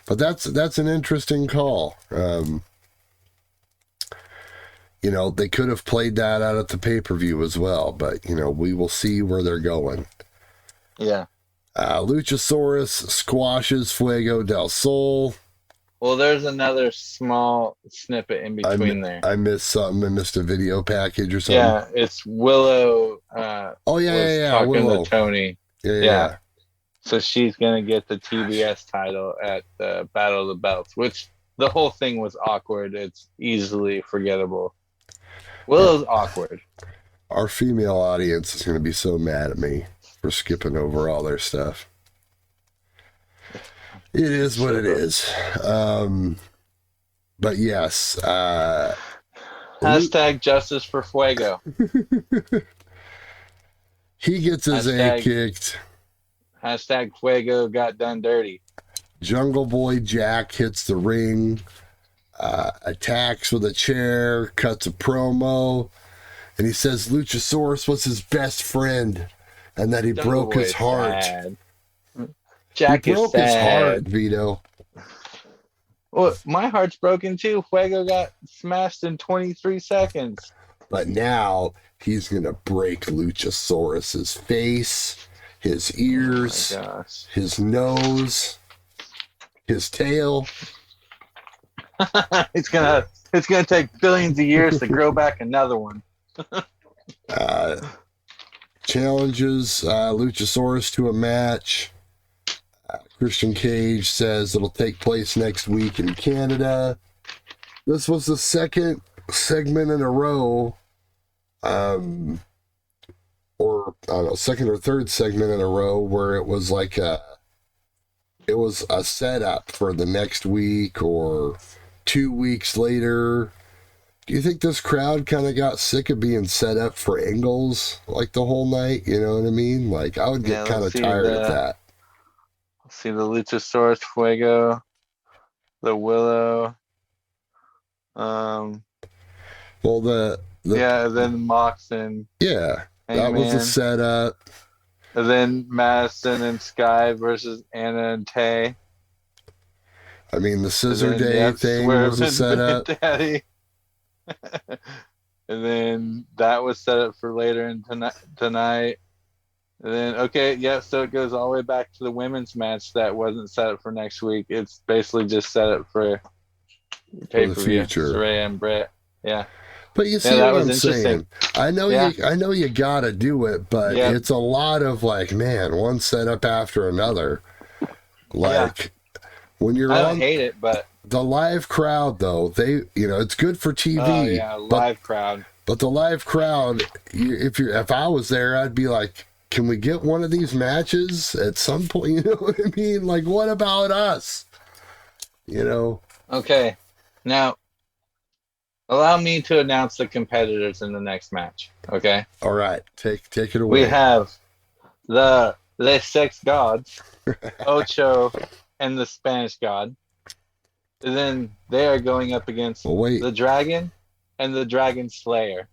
But that's an interesting call. You know, they could have played that out at the pay-per-view as well, but, you know, we will see where they're going. Yeah. Luchasaurus squashes Fuego del Sol. Well, there's another small snippet in between there. I missed something. I missed a video package or something. Yeah, it's Willow. Talking to Tony. Yeah. So she's going to get the TBS title at the Battle of the Belts, which the whole thing was awkward. It's easily forgettable. Willow's awkward. Our female audience is going to be so mad at me for skipping over all their stuff. It is what it is. But yes. Hashtag justice for Fuego. He gets his A kicked. Hashtag Fuego got done dirty. Jungle Boy Jack hits the ring, attacks with a chair, cuts a promo, and he says Luchasaurus was his best friend and that he broke his heart. Sad. Jack he broke his heart, Vito. Well, my heart's broken too. Fuego got smashed in 23 seconds. But now he's going to break Luchasaurus's face, his ears, his nose, his tail. It's gonna take billions of years to grow back another one. Challenges Luchasaurus to a match. Christian Cage says it'll take place next week in Canada. This was the second segment in a row, or I don't know, second or third segment in a row where it was like it was a setup for the next week or 2 weeks later. Do you think this crowd kind of got sick of being set up for angles like the whole night? You know what I mean? Like, I would get kind of tired of that. See the Luchasaurus Fuego, the Willow. Well, the then Mox and yeah, Hangman. that was a setup. And then Madison and Sky versus Anna and Tay. I mean, the Scissor Day thing was a setup. Daddy. And then that was set up for later in tonight. And then, so it goes all the way back to the women's match that wasn't set up for next week. It's basically just set up for pay-per-view. Saraya and Brett. Yeah. But you see what I'm saying? I know you gotta do it, but it's a lot of like, man, one setup after another. Like when you're I don't hate it, but the live crowd though, it's good for TV. Live crowd. But the live crowd, if I was there, I'd be like, can we get one of these matches at some point? You know what I mean? Like, what about us? You know? Okay. Now, allow me to announce the competitors in the next match. Okay? All right. Take it away. We have the Sex Gods, Ocho, and the Spanish God. And then they are going up against the Dragon and the Dragon Slayer.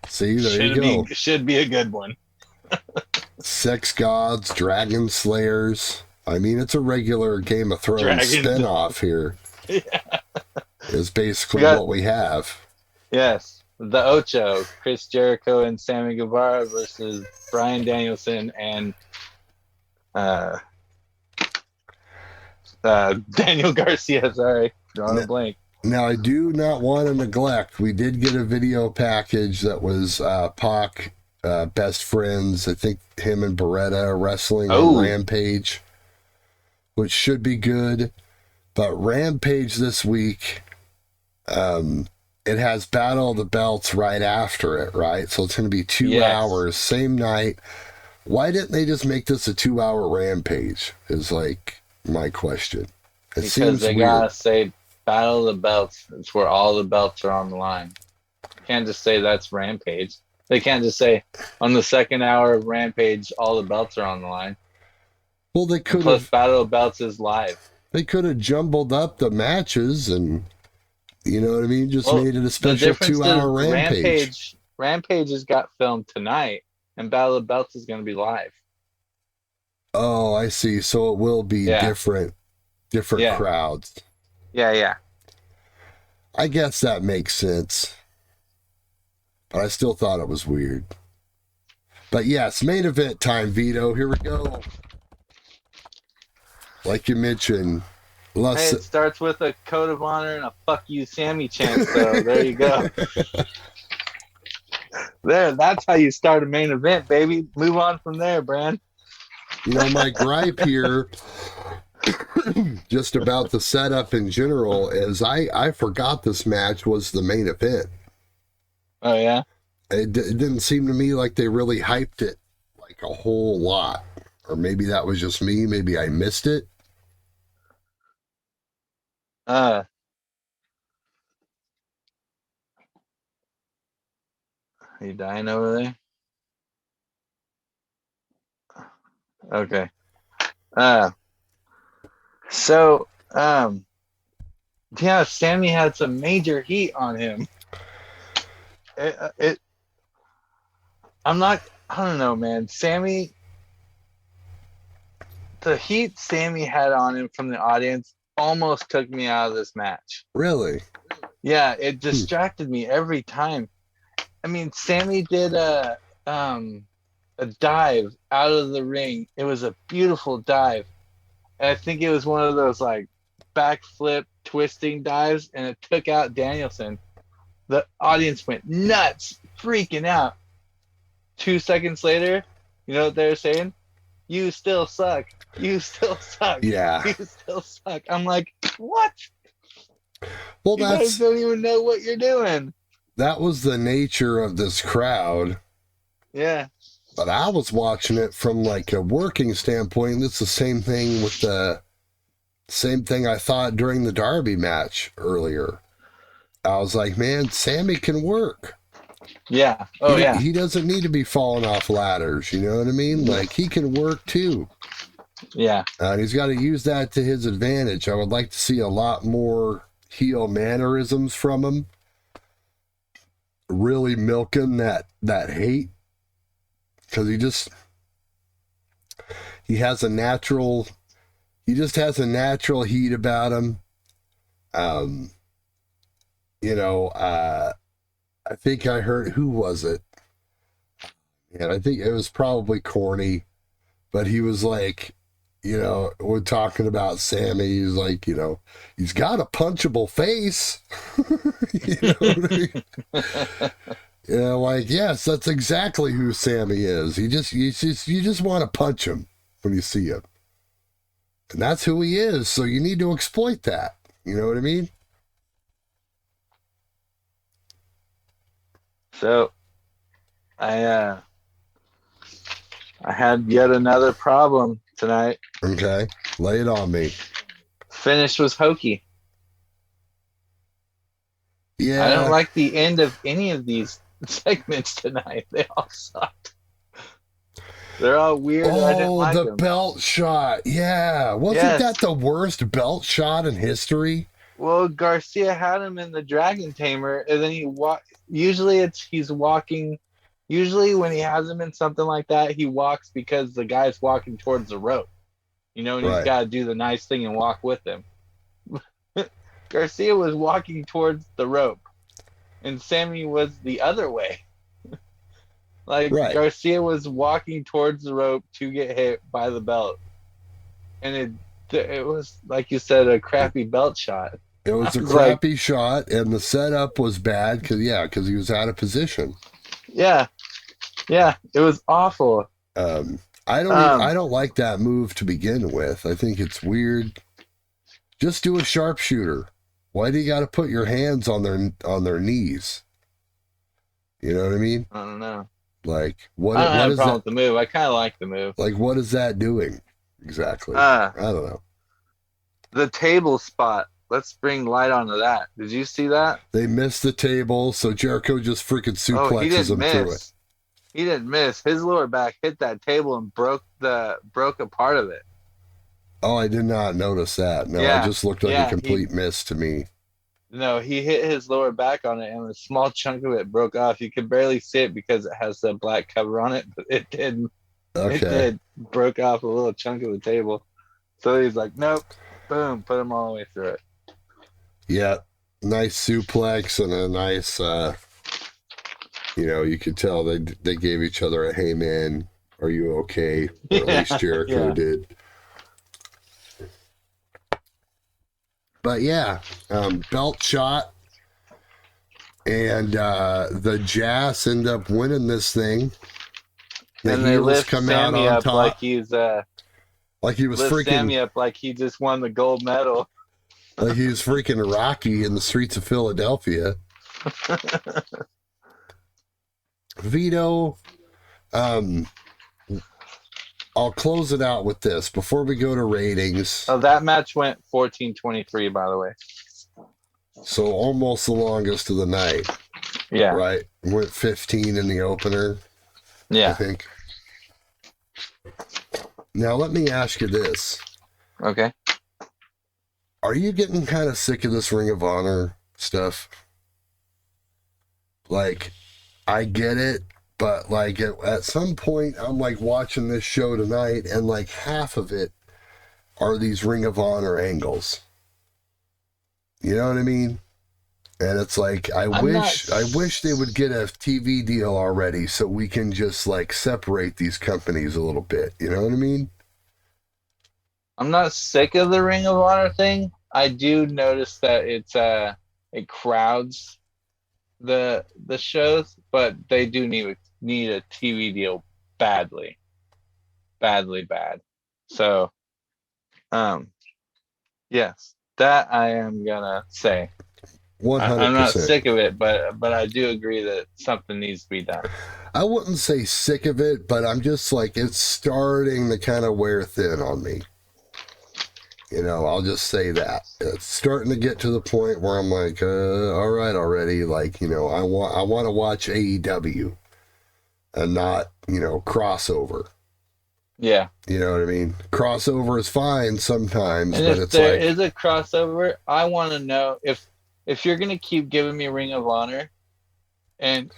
See, there you go. Should be a good one. Sex Gods, Dragon Slayers. I mean, it's a regular Game of Thrones spinoff here. Yeah. Is basically what we have. Yes. The Ocho, Chris Jericho and Sammy Guevara versus Bryan Danielson and Daniel Garcia. Sorry, drawing a blank. Now, I do not want to neglect, we did get a video package that was Pac, best friends. I think him and Beretta are wrestling on Rampage, which should be good. But Rampage this week, it has Battle of the Belts right after it, right? So it's going to be 2 hours, same night. Why didn't they just make this a 2-hour Rampage? Is like my question. Because they gotta say Battle of the Belts. It's where all the belts are on the line. You can't just say that's Rampage. They can't just say on the second hour of Rampage all the belts are on the line. Well, they could. Plus, Battle of Belts is live. They could have jumbled up the matches and, you know what I mean, just made it a special 2-hour Rampage. Rampage has got filmed tonight, and Battle of Belts is going to be live. Oh, I see. So it will be different crowds. Yeah. I guess that makes sense. But I still thought it was weird. But yes, main event time, Vito. Here we go. Like you mentioned. It starts with a code of honor and a fuck you Sammy chant, so there you go. That's how you start a main event, baby. Move on from there, Brand. You know, my gripe here just about the setup in general is I forgot this match was the main event. Oh, yeah? It didn't seem to me like they really hyped it like a whole lot. Or maybe that was just me. Maybe I missed it. Are you dying over there? Okay. Sammy had some major heat on him. I don't know, man. Sammy, the heat Sammy had on him from the audience almost took me out of this match. Really? Yeah, it distracted me every time. I mean, Sammy did a dive out of the ring. It was a beautiful dive. And I think it was one of those like backflip twisting dives, and it took out Danielson. The audience went nuts, freaking out. 2 seconds later, you know what they were saying? You still suck. You still suck. Yeah. You still suck. I'm like, what? Well, you guys don't even know what you're doing. That was the nature of this crowd. Yeah. But I was watching it from like a working standpoint. It's the same thing with the same thing I thought during the Darby match earlier. I was like, man, Sammy can work. Yeah. Oh yeah. He doesn't need to be falling off ladders. You know what I mean? Like, he can work too. Yeah. And he's got to use that to his advantage. I would like to see a lot more heel mannerisms from him. Really milking that hate. Because he has a natural, he just has a natural heat about him. You know, I think I heard, who was it? And I think it was probably corny, but he was like, you know, we're talking about Sammy. He's like, you know, he's got a punchable face. You know what I mean? You know, like, yes, that's exactly who Sammy is. You just want to punch him when you see him. And that's who he is. So you need to exploit that. You know what I mean? So I had yet another problem tonight. Okay. Lay it on me. Finish was hokey. Yeah. I don't like the end of any of these segments tonight. They all sucked. They're all weird. I didn't like the them. belt shot. Yeah. Wasn't that the worst belt shot in history? Well, Garcia had him in the Dragon Tamer, and then usually he's walking. Usually, when he has him in something like that, he walks because the guy's walking towards the rope. You know, and he's got to do the nice thing and walk with him. Garcia was walking towards the rope, and Sammy was the other way. Garcia was walking towards the rope to get hit by the belt, and it was, like you said, a crappy belt shot. It was a crappy shot, and the setup was bad because he was out of position. Yeah, it was awful. I don't like that move to begin with. I think it's weird. Just do a sharpshooter. Why do you got to put your hands on their knees? You know what I mean? I don't know. Like, what I don't have is a problem that? with the move. I kind of like the move. Like, what is that doing exactly? I don't know. The table spot. Let's bring light onto that. Did you see that? They missed the table, so Jericho just freaking suplexes him through it. He didn't miss. His lower back hit that table and broke a part of it. Oh, I did not notice that. No, it just looked like a complete miss to me. No, he hit his lower back on it, and a small chunk of it broke off. You could barely see it because it has the black cover on it, but it did. Okay. It did. Broke off a little chunk of the table. So he's like, nope. Boom. Put him all the way through it. Yeah. Nice suplex and a nice, you could tell they gave each other a, hey, man, are you okay? Or at least Jericho did. But yeah, belt shot, and the Jazz end up winning this thing. And they lift Sammy up like he's like he was freaking Sammy up like he just won the gold medal. Like he was freaking Rocky in the streets of Philadelphia. Vito, I'll close it out with this before we go to ratings. Oh, that match went 14:23, by the way. So almost the longest of the night. Yeah. Right? Went 15 in the opener. Yeah. I think. Now, let me ask you this. Okay. Are you getting kind of sick of this Ring of Honor stuff? Like, I get it, but like at some point, I'm like watching this show tonight, and like half of it are these Ring of Honor angles. You know what I mean? And it's like I wish they would get a TV deal already, so we can just like separate these companies a little bit. You know what I mean? I'm not sick of the Ring of Honor thing. I do notice that it crowds the shows, but they do need a TV deal badly bad. So, yes, that I am gonna say. 100%. I'm not sick of it, but I do agree that something needs to be done. I wouldn't say sick of it, but I'm just like, it's starting to kind of wear thin on me. I'll just say that it's starting to get to the point where I'm like, all right, already. Like, I want to watch AEW and not, crossover. Yeah. You know what I mean? Crossover is fine sometimes, And but if it's there like, is a crossover, I want to know if you're gonna keep giving me Ring of Honor, and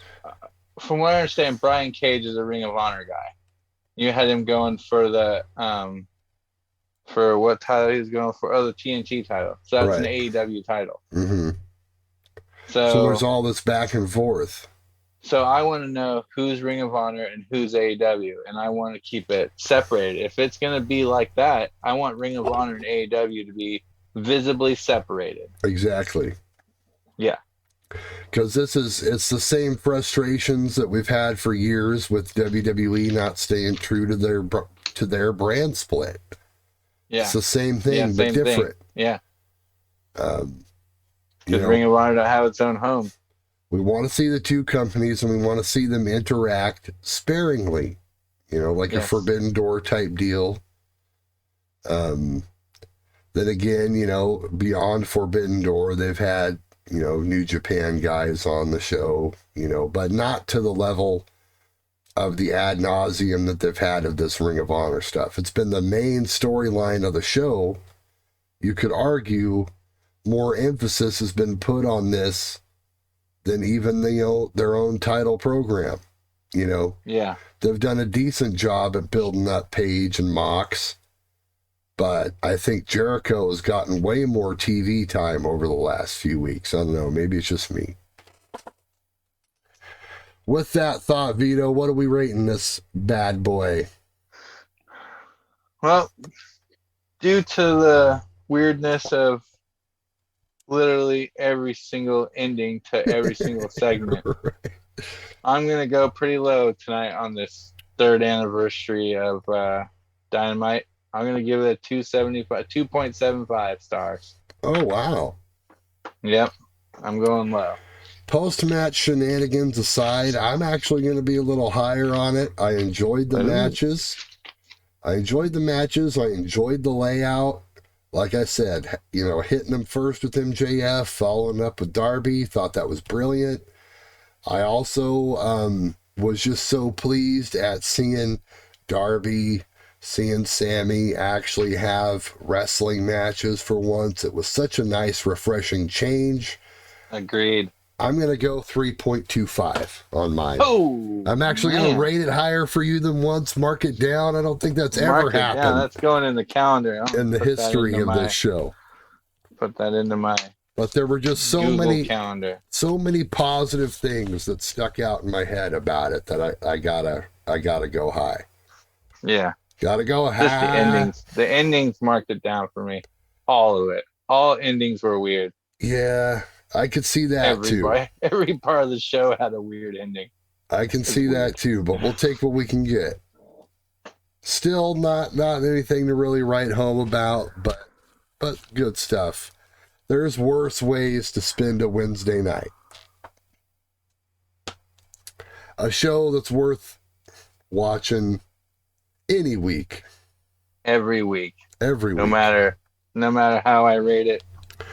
from what I understand, Brian Cage is a Ring of Honor guy. You had him going for the for what title he was going for? Oh, the TNT title. So that's an right. AEW title. Mm-hmm. So there's So all this back and forth. so I want to know who's Ring of Honor and who's AEW, and I want to keep it separated. If it's gonna be like that, I want Ring of Honor and AEW to be visibly separated. Exactly. Yeah. Because it's the same frustrations that we've had for years with WWE not staying true to their brand split. Yeah. It's the same thing, Yeah, but same different. thing. Yeah. Because You Ring know, of Honor don't have its own home. we want to see the two companies and we want to see them interact sparingly, like a Forbidden Door type deal. Then again, beyond Forbidden Door, they've had, New Japan guys on the show, but not to the level of the ad nauseum that they've had of this Ring of Honor stuff. It's been the main storyline of the show. You could argue more emphasis has been put on this than even their own title program. Yeah. They've done a decent job at building up Page and Mox, but I think Jericho has gotten way more TV time over the last few weeks. I don't know, maybe it's just me. With that thought, Vito, what are we rating this bad boy? Well, due to the weirdness of literally every single ending to every single segment, Right. I'm gonna go pretty low tonight on this third anniversary of Dynamite. I'm gonna give it a 2.75 stars. Oh, wow. Yep, I'm going low. Post-match shenanigans aside, I'm actually going to be a little higher on it. I enjoyed the matches. I enjoyed the layout. Like I said, hitting them first with MJF, following up with Darby, thought that was brilliant. I also was just so pleased at seeing Darby, seeing Sammy actually have wrestling matches for once. It was such a nice, refreshing change. Agreed. I'm going to go 3.25 on mine. Oh, I'm actually going to rate it higher for you than once. Mark it down. I don't think that's ever happened. Yeah, that's going in the calendar. In the history of this show. Put that into my But there were just so Google many positive things that stuck out in my head about it that I gotta go high. Yeah. Gotta go high. Just the endings. The endings marked it down for me. All of it. All endings were weird. Yeah, I could see that too. Every part of the show had a weird ending. I can see that too, but we'll take what we can get. Still not anything to really write home about, but good stuff. There's worse ways to spend a Wednesday night. A show that's worth watching any week. Every week. Every week. No matter how I rate it,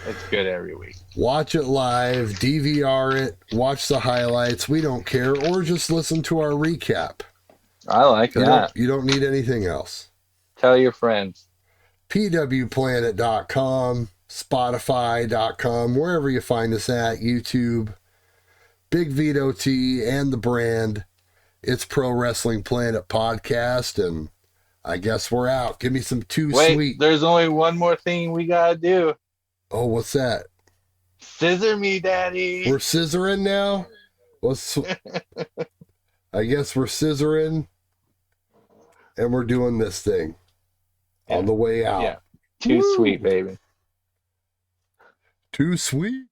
it's good every week. Watch it live, DVR it, watch the highlights. We don't care, or just listen to our recap. I like that. You don't need anything else. Tell your friends. pwplanet.com, spotify.com, wherever you find us at, YouTube, Big Vito T and the brand. It's Pro Wrestling Planet Podcast, and I guess we're out. Give me some sweet. There's only one more thing we gotta do. Oh, what's that? Scissor me, Daddy. We're scissoring now? I guess we're scissoring, and we're doing this thing on the way out. Yeah. Too sweet, baby. Too sweet.